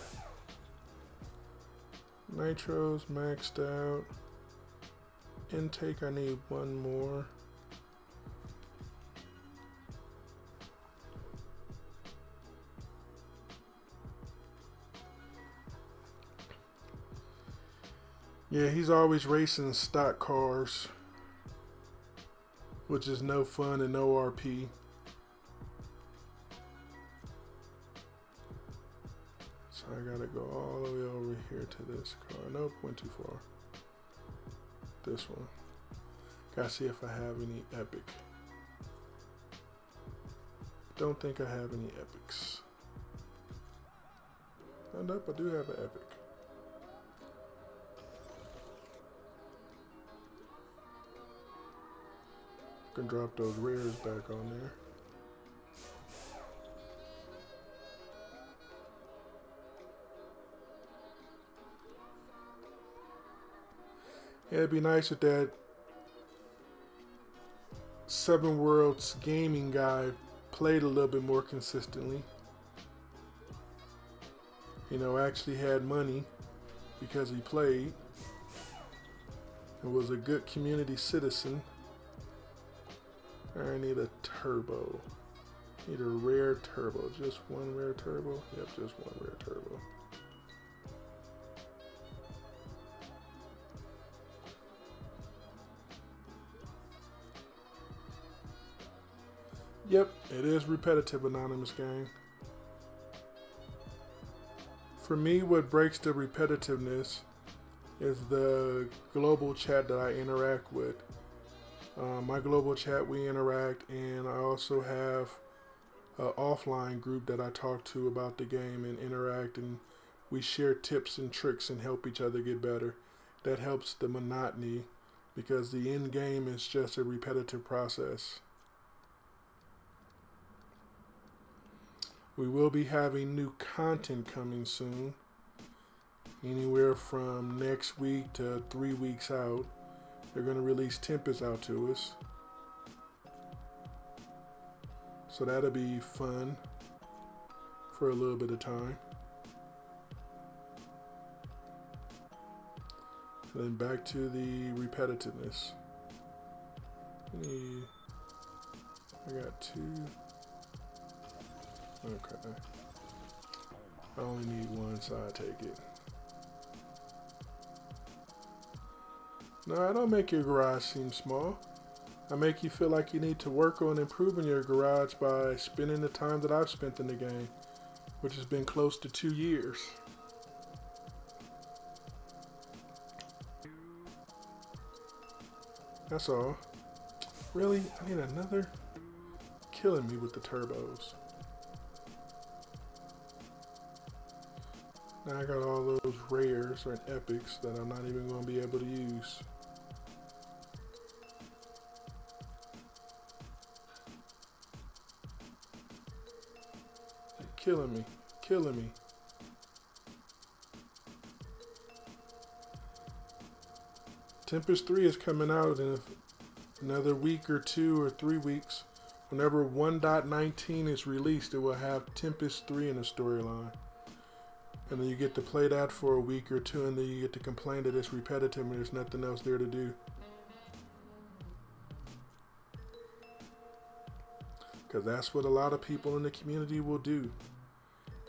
Nitro's maxed out. Intake, I need 1 more. Yeah, he's always racing stock cars, which is no fun and no RP. So I gotta go all the way over here to this car. Nope, went too far. This one. Gotta see if I have any epic. don't think I have any epics. Oh, nope, I do have an epic. Can drop those rares back on there. Yeah, it'd be nice if that Seven Worlds gaming guy played a little bit more consistently. You know, actually had money because he played and was a good community citizen. I need a turbo. Need a rare turbo. Just one rare turbo? Yep, just one rare turbo. Yep, it is repetitive, anonymous gang. For me, what breaks the repetitiveness is the global chat that I interact with. My global chat, we interact, and I also have an offline group that I talk to about the game and interact, and we share tips and tricks and help each other get better. That helps the monotony because the end game is just a repetitive process. We will be having new content coming soon, anywhere from next week to 3 weeks out. They're going to release Tempest out to us. So that'll be fun for a little bit of time. And then back to the repetitiveness. I got 2. Okay. I only need 1, so I take it. No, I don't make your garage seem small. I make you feel like you need to work on improving your garage by spending the time that I've spent in the game, which has been close to 2 years. That's all. Really? I need another? Killing me with the turbos. Now I got all those rares and epics that I'm not even going to be able to use. Killing me, killing me. Tempest 3 is coming out in another week or 2 or 3 weeks. Whenever 1.19 is released, it will have Tempest 3 in the storyline. And then you get to play that for a week or 2, and then you get to complain that it's repetitive and there's nothing else there to do. Because that's what a lot of people in the community will do.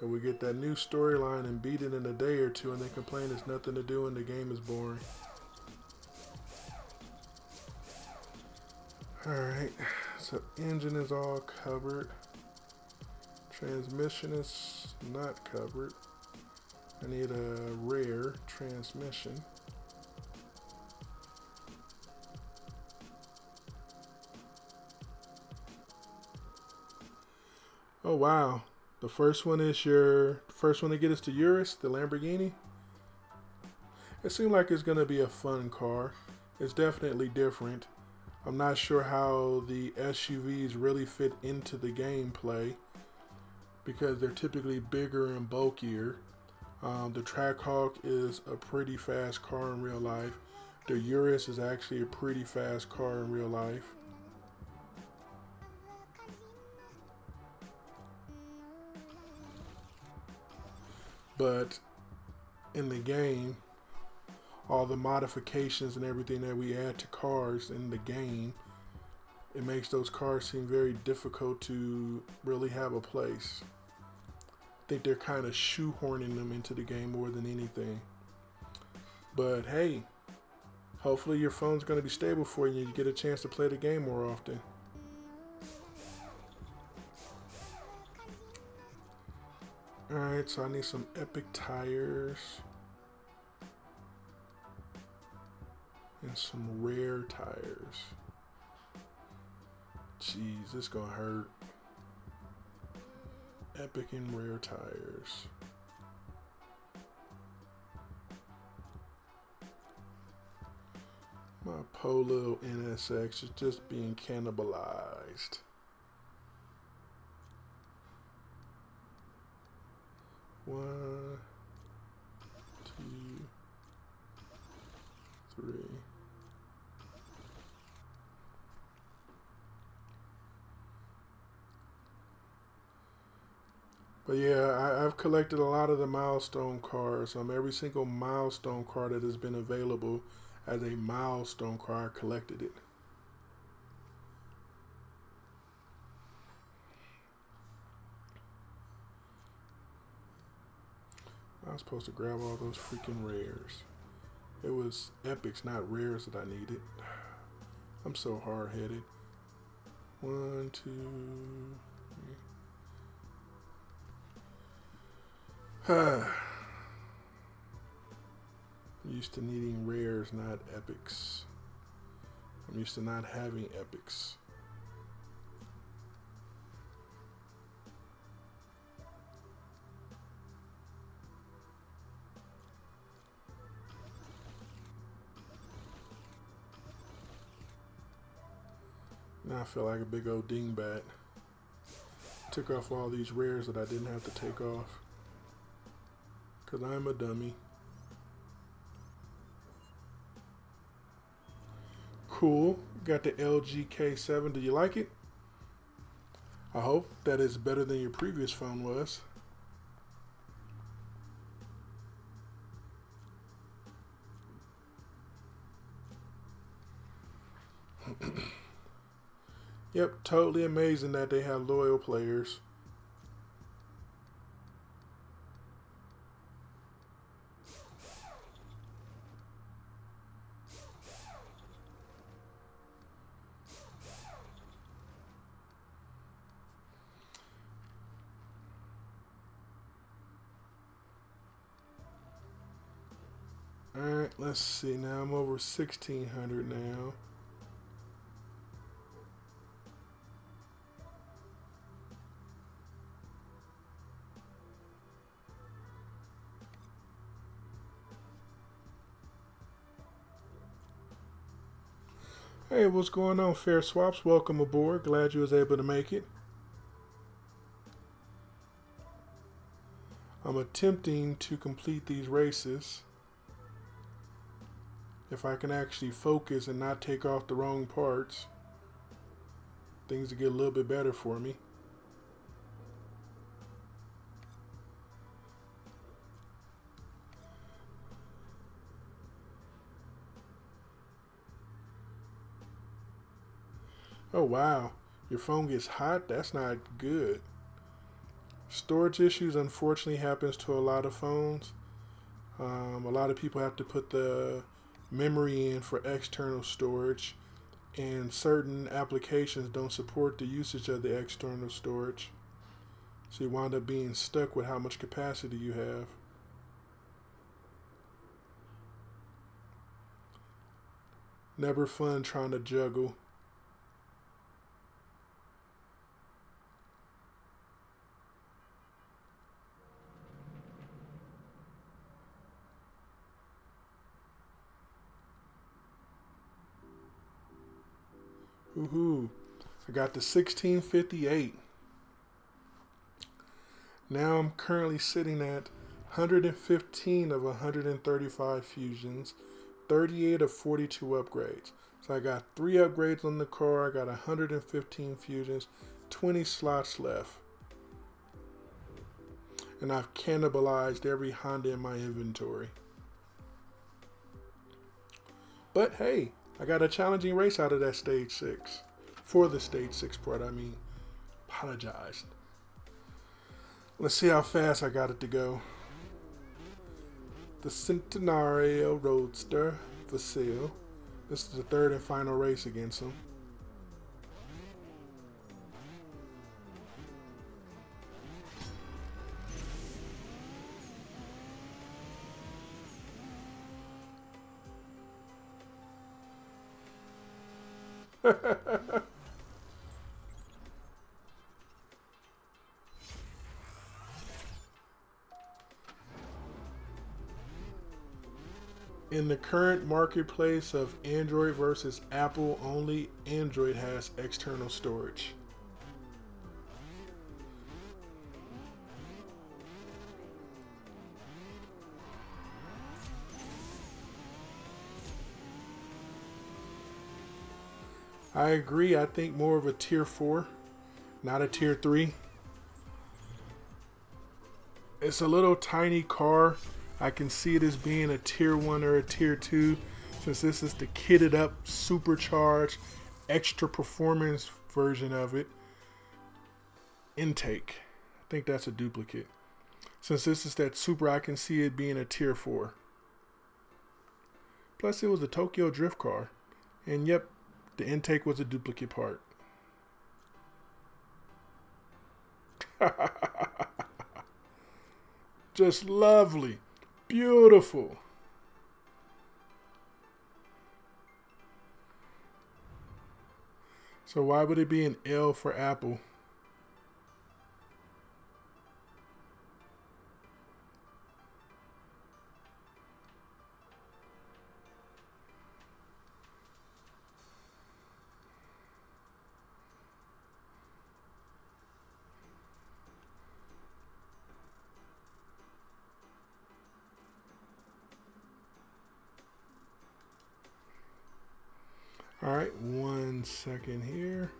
And we get that new storyline and beat it in a day or 2, and they complain there's nothing to do and the game is boring. Alright, so engine is all covered. Transmission is not covered. I need a rare transmission. Oh wow. The first one is first one to get us to Urus, the Lamborghini. It seemed like it's gonna be a fun car. It's definitely different. I'm not sure how the SUVs really fit into the gameplay because they're typically bigger and bulkier. The Trackhawk is a pretty fast car in real life. The Urus is actually a pretty fast car in real life. But in the game, all the modifications and everything that we add to cars in the game, it makes those cars seem very difficult to really have a place. I think they're kind of shoehorning them into the game more than anything. But hey, hopefully your phone's going to be stable for you and you get a chance to play the game more often. Alright, so I need some epic tires. And some rare tires. Jeez, this is gonna hurt. Epic and rare tires. My Polo NSX is just being cannibalized. One, two, three. But yeah, I've collected a lot of the milestone cards. Every single milestone card that has been available as a milestone card, I collected it. I was supposed to grab all those freaking rares. It was epics, not rares that I needed. I'm so hard-headed. One, two, three. I'm used to needing rares, not epics. I'm used to not having epics. Now I feel like a big old dingbat. Took off all these rares that I didn't have to take off. Because I'm a dummy. Cool. Got the LG K7. Do you like it? I hope that it's better than your previous phone was. Yep, totally amazing that they have loyal players. Alright, let's see. Now I'm over 1,600 now. Hey, what's going on, Fair Swaps? Welcome aboard. Glad you was able to make it. I'm attempting to complete these races. If I can actually focus and not take off the wrong parts, things will get a little bit better for me. Oh wow, your phone gets hot? That's not good. Storage issues unfortunately happens to a lot of phones. A lot of people have to put the memory in for external storage, and certain applications don't support the usage of the external storage. So you wind up being stuck with how much capacity you have. Never fun trying to juggle. Woohoo! I got the 1658. Now I'm currently sitting at 115 of 135 fusions, 38 of 42 upgrades. So I got 3 upgrades on the car, I got 115 fusions, 20 slots left. And I've cannibalized every Honda in my inventory. But hey, I got a challenging race out of that stage 6. For the stage 6 part, I mean. Apologize. Let's see how fast I got it to go. The Centenario Roadster for sale. This is the 3rd and final race against him. In the current marketplace of Android versus Apple, only Android has external storage. I agree. I think more of a tier 4, not a tier 3. It's a little tiny car. I can see it as being a tier 1 or a tier 2, since this is the kitted up, supercharged, extra performance version of it. Intake. I think that's a duplicate. Since this is that super, I can see it being a tier 4. Plus it was a Tokyo Drift car. And yep, the intake was a duplicate part. Just lovely. Beautiful. So why would it be an L for Apple? All right, 1 second here.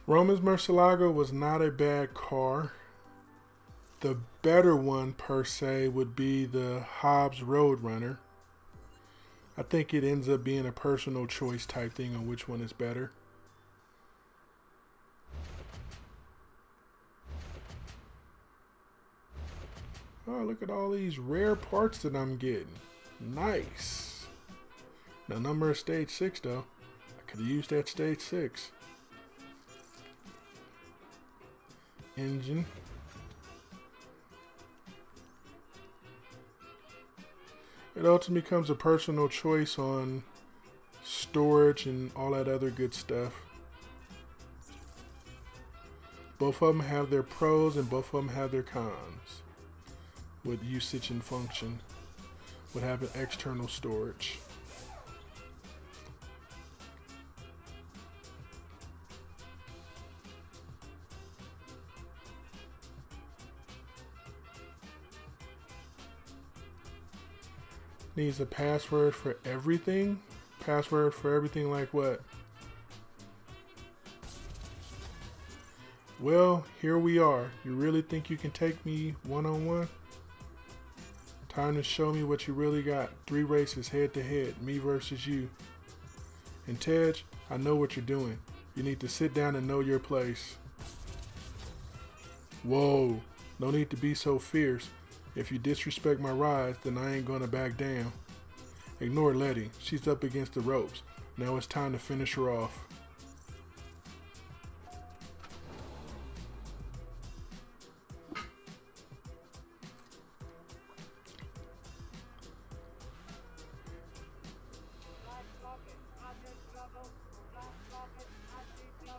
Roman's Murcielago was not a bad car. The better one, per se, would be the Hobbs Roadrunner. I think it ends up being a personal choice type thing on which one is better. Oh, look at all these rare parts that I'm getting. Nice. No number of stage 6, though. I could have used that stage 6. Engine. It ultimately becomes a personal choice on storage and all that other good stuff. Both of them have their pros and both of them have their cons with usage and function, with having external storage. Needs a password for everything? Password for everything like what? Well, here we are. You really think you can take me one-on-one? Time to show me what you really got. 3 races head to head, me versus you. And Tej, I know what you're doing. You need to sit down and know your place. Whoa, no need to be so fierce. If you disrespect my rides, then I ain't gonna back down. Ignore Letty. She's up against the ropes. Now it's time to finish her off.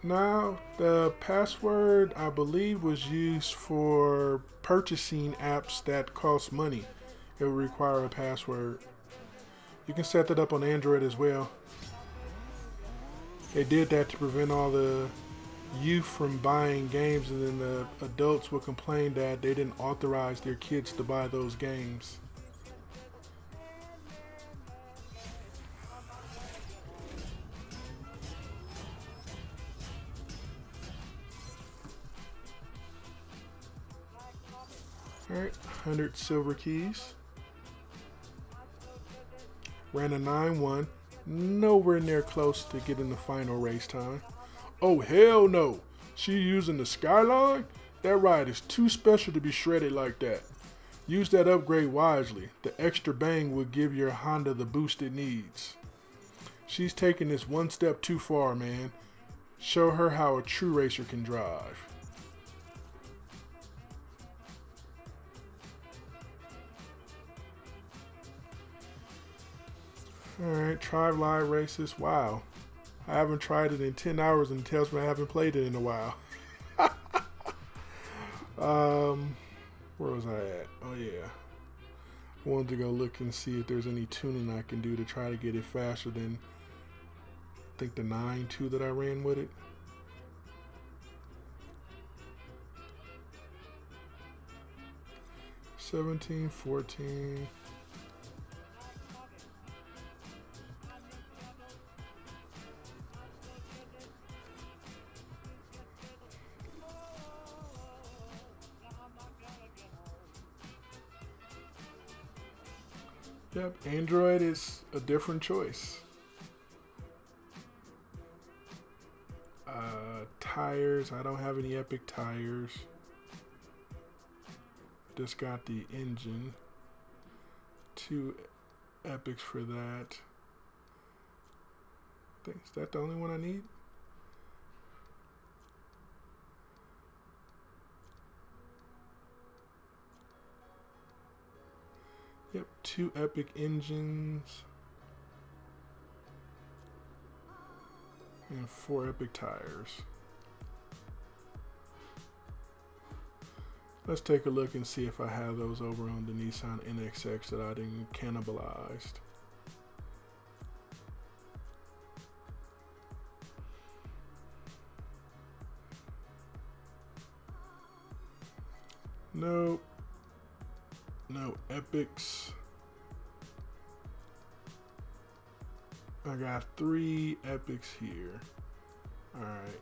Now, the password, I believe, was used for purchasing apps that cost money. It would require a password. You can set that up on Android as well. They did that to prevent all the youth from buying games, and then the adults would complain that they didn't authorize their kids to buy those games. Alright, 100 silver keys. Ran a 9-1. Nowhere near close to getting the final race time. Oh, hell no. She using the Skyline? That ride is too special to be shredded like that. Use that upgrade wisely. The extra bang will give your Honda the boost it needs. She's taking this one step too far, man. Show her how a true racer can drive. Alright, try live races. Wow. I haven't tried it in 10 hours and it tells me I haven't played it in a while. Where was I at? Oh yeah. I wanted to go look and see if there's any tuning I can do to try to get it faster than, I think, the 9.2 that I ran with it. $17, $14. Yep, Android is a different choice. Tires, I don't have any Epic tires. Just got the engine. 2 Epics for that. Is that the only one I need? Yep, 2 Epic engines. And 4 Epic tires. Let's take a look and see if I have those over on the Nissan NSX that I didn't cannibalized. Nope. No Epics. I got 3 Epics here. Alright.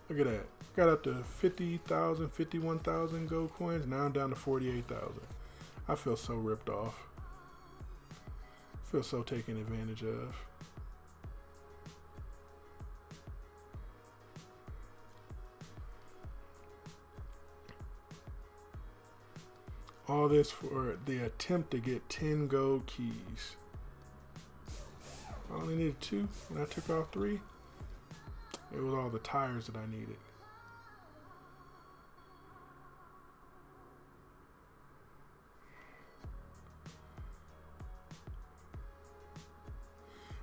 Look at that. Got up to 50,000, 51,000 gold coins. Now I'm down to 48,000. I feel so ripped off. I feel so taken advantage of. All this for the attempt to get 10 gold keys. I only needed 2 and I took off 3. It was all the tires that I needed.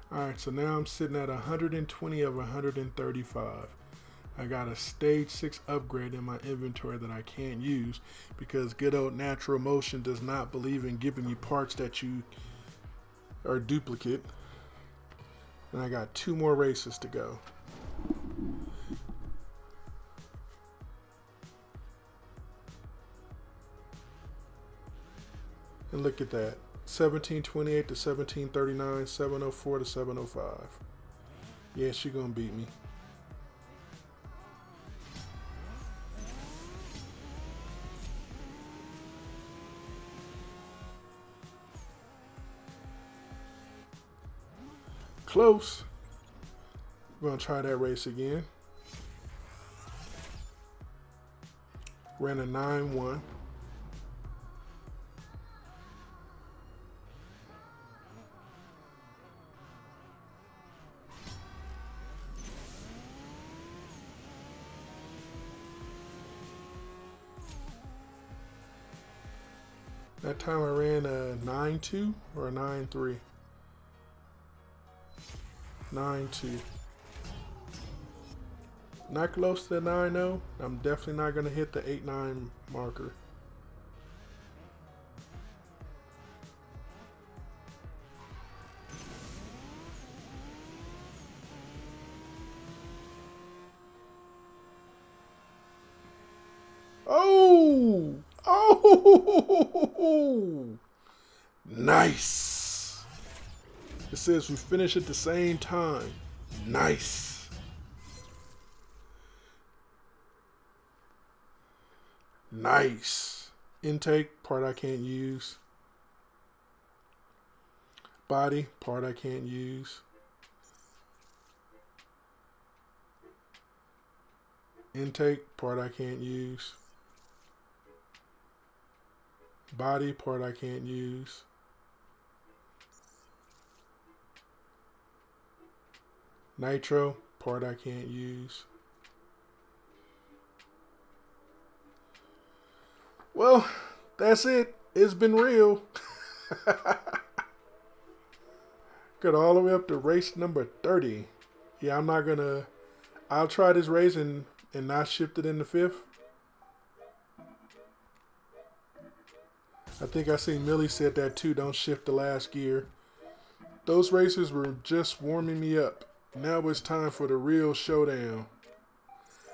Alright, so now I'm sitting at 120 of 135. I got a stage 6 upgrade in my inventory that I can't use because good old Natural Motion does not believe in giving you parts that you are duplicate. And I got 2 more races to go. And look at that. 1728 to 1739, 704 to 705. Yeah, she gonna beat me. Close. We're gonna try that race again. Ran a 9-1. That time I ran a 9-2 or a 9-3. 9-2. Not close to the 9-0. I'm definitely not going to hit the 8-9 marker. Oh! Oh! Nice! It says we finish at the same time. Nice. Nice. Intake, part I can't use. Body, part I can't use. Intake, part I can't use. Body, part I can't use. Nitro, part I can't use. Well, that's it. It's been real. Got all the way up to race number 30. Yeah, I'm not gonna. I'll try this race and not shift it in the 5th. I think I seen Millie said that too. Don't shift the last gear. Those races were just warming me up. Now it's time for the real showdown.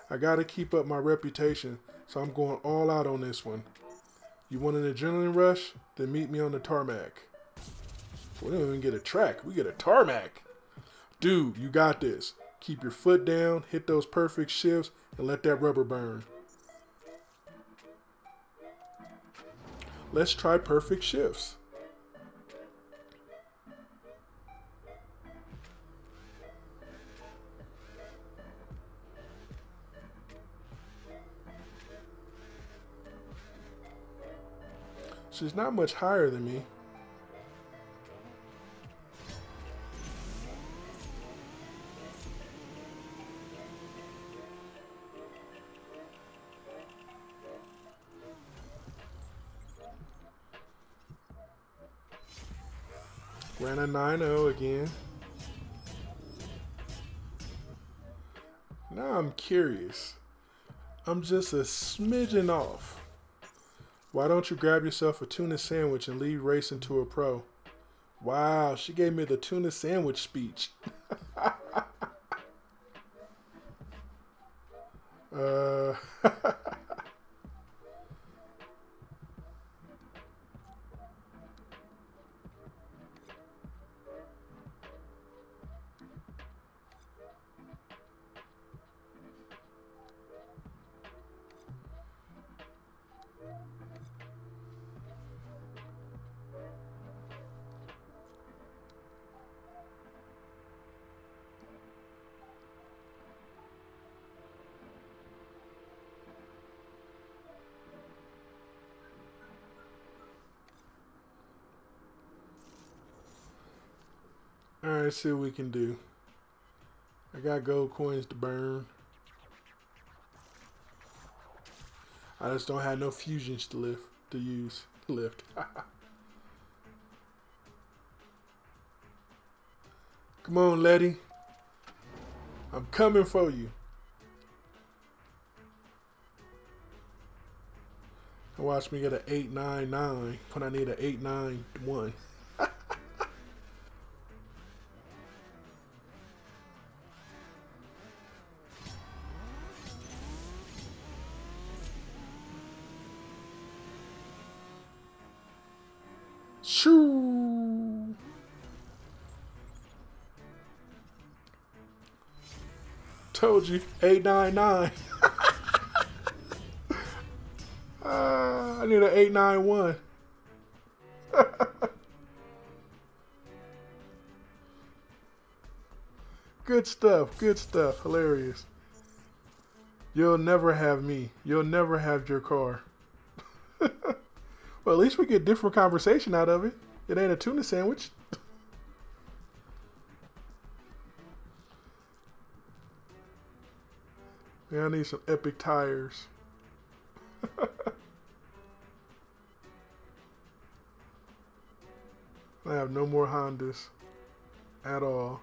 I gotta keep up my reputation, so I'm going all out on this one. You want an adrenaline rush? Then meet me on the tarmac. We don't even get a track. We get a tarmac. Dude, you got this. Keep your foot down, hit those perfect shifts, and let that rubber burn. Let's try perfect shifts. She's not much higher than me. Ran a 9.0 again. Now I'm curious. I'm just a smidgen off. Why don't you grab yourself a tuna sandwich and leave racing to a pro? Wow, she gave me the tuna sandwich speech. Alright, let's see what we can do. I got gold coins to burn. I just don't have no fusions to lift. Come on, Letty. I'm coming for you. Watch me get an 899 when I need an 891. Shoo! Told you, 899. I need an 891. Good stuff, good stuff. Hilarious. You'll never have me. You'll never have your car. Well, at least we get different conversation out of it. It ain't a tuna sandwich. Yeah, I need some epic tires. I have no more Hondas at all.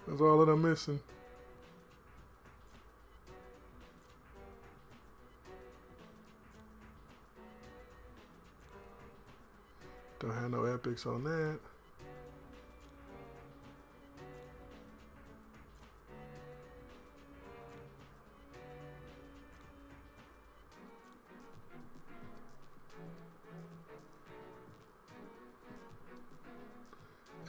That's all that I'm missing. Don't have no epics on that.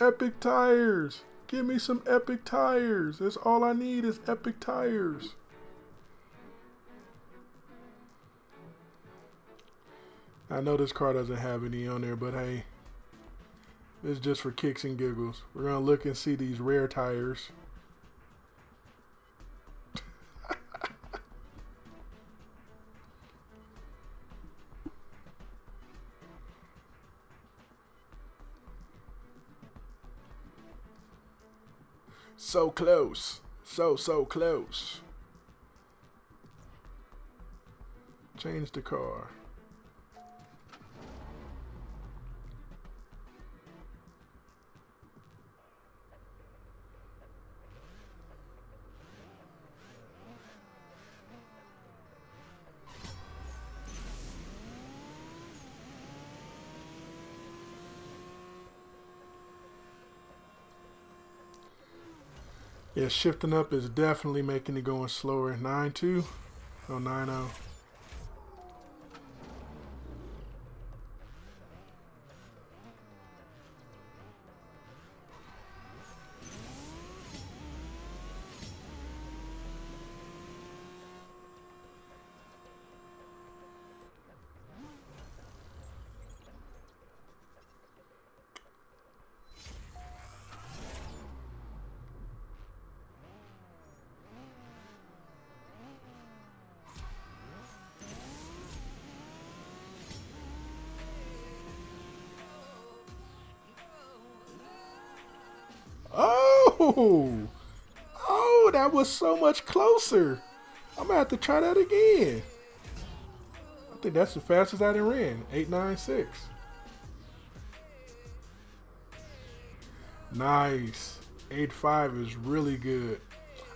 Epic tires. Give me some epic tires. That's all I need is epic tires. I know this car doesn't have any on there, but hey, it's just for kicks and giggles. We're gonna look and see these rare tires. So close. So close. Change the car. Yeah, shifting up is definitely making it going slower. 9-2. Oh, 9-0. Oh, that was so much closer. I'm gonna have to try that again. I think that's the fastest I done ran. 8.96. Nice. 8.5 is really good.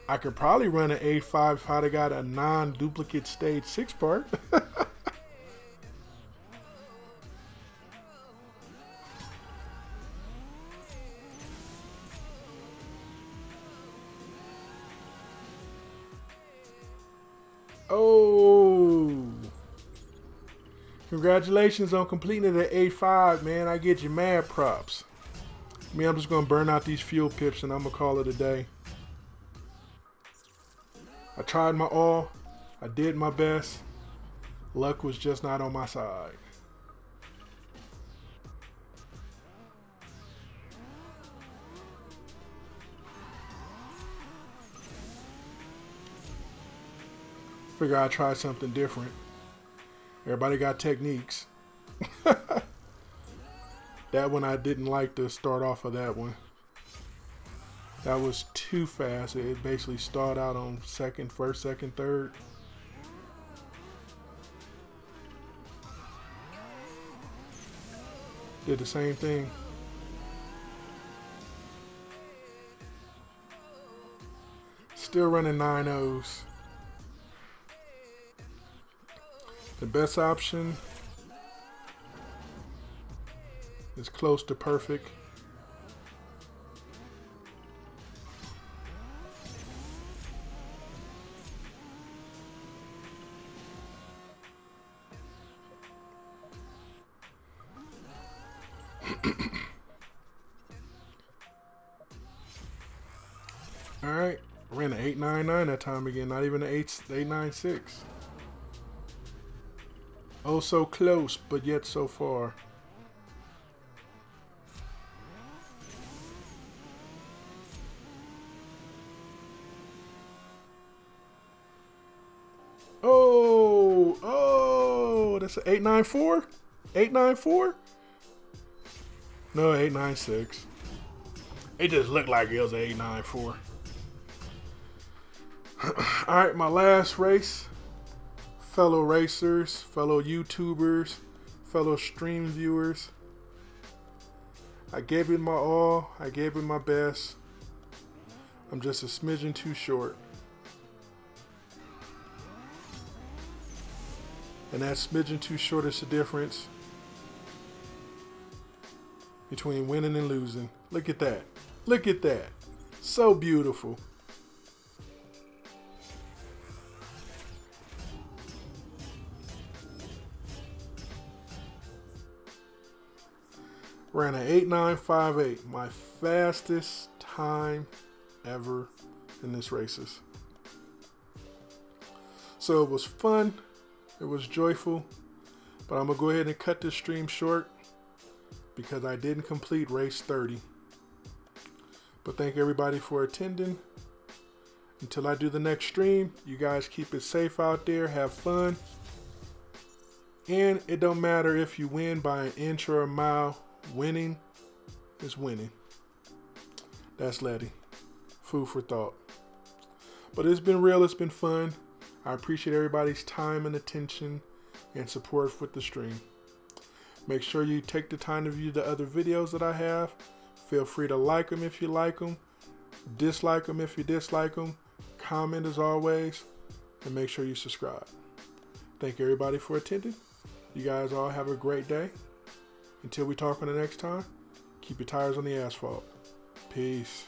I could probably run an 8.5 if I'd have got a non-duplicate stage 6 part. Oh, congratulations on completing it at 8.5, man. I get you mad props. I'm just going to burn out these fuel pips and I'm going to call it a day. I tried my all. I did my best. Luck was just not on my side. Figure I'd try something different. Everybody got techniques. That one I didn't like to start off of that one. That was too fast. It basically stalled out on first, second, third. Did the same thing. Still running 9.0s. The best option is close to perfect. All right, ran an 8.99 that time again, not even an 8.96. Oh, so close, but yet so far. Oh, that's an 8.94? 8.94? No, 8.96. It just looked like it was an 8.94. All right, my last race. Fellow racers, fellow YouTubers, fellow stream viewers. I gave it my all. I gave it my best. I'm just a smidgen too short. And that smidgen too short is the difference between winning and losing. Look at that. Look at that. So beautiful. Ran an 8.958, my fastest time ever in this races. So it was fun, it was joyful, but I'm gonna go ahead and cut this stream short because I didn't complete race 30. But thank everybody for attending. Until I do the next stream, you guys keep it safe out there, have fun. And it don't matter if you win by an inch or a mile. Winning is winning. That's Letty. Food for thought. But it's been real. It's been fun. I appreciate everybody's time and attention. and support with the stream. Make sure you take the time to view the other videos that I have. Feel free to like them if you like them, dislike them if you dislike them, comment as always, and make sure you subscribe. Thank you everybody for attending. You guys all have a great day. Until we talk on the next time, keep your tires on the asphalt. Peace.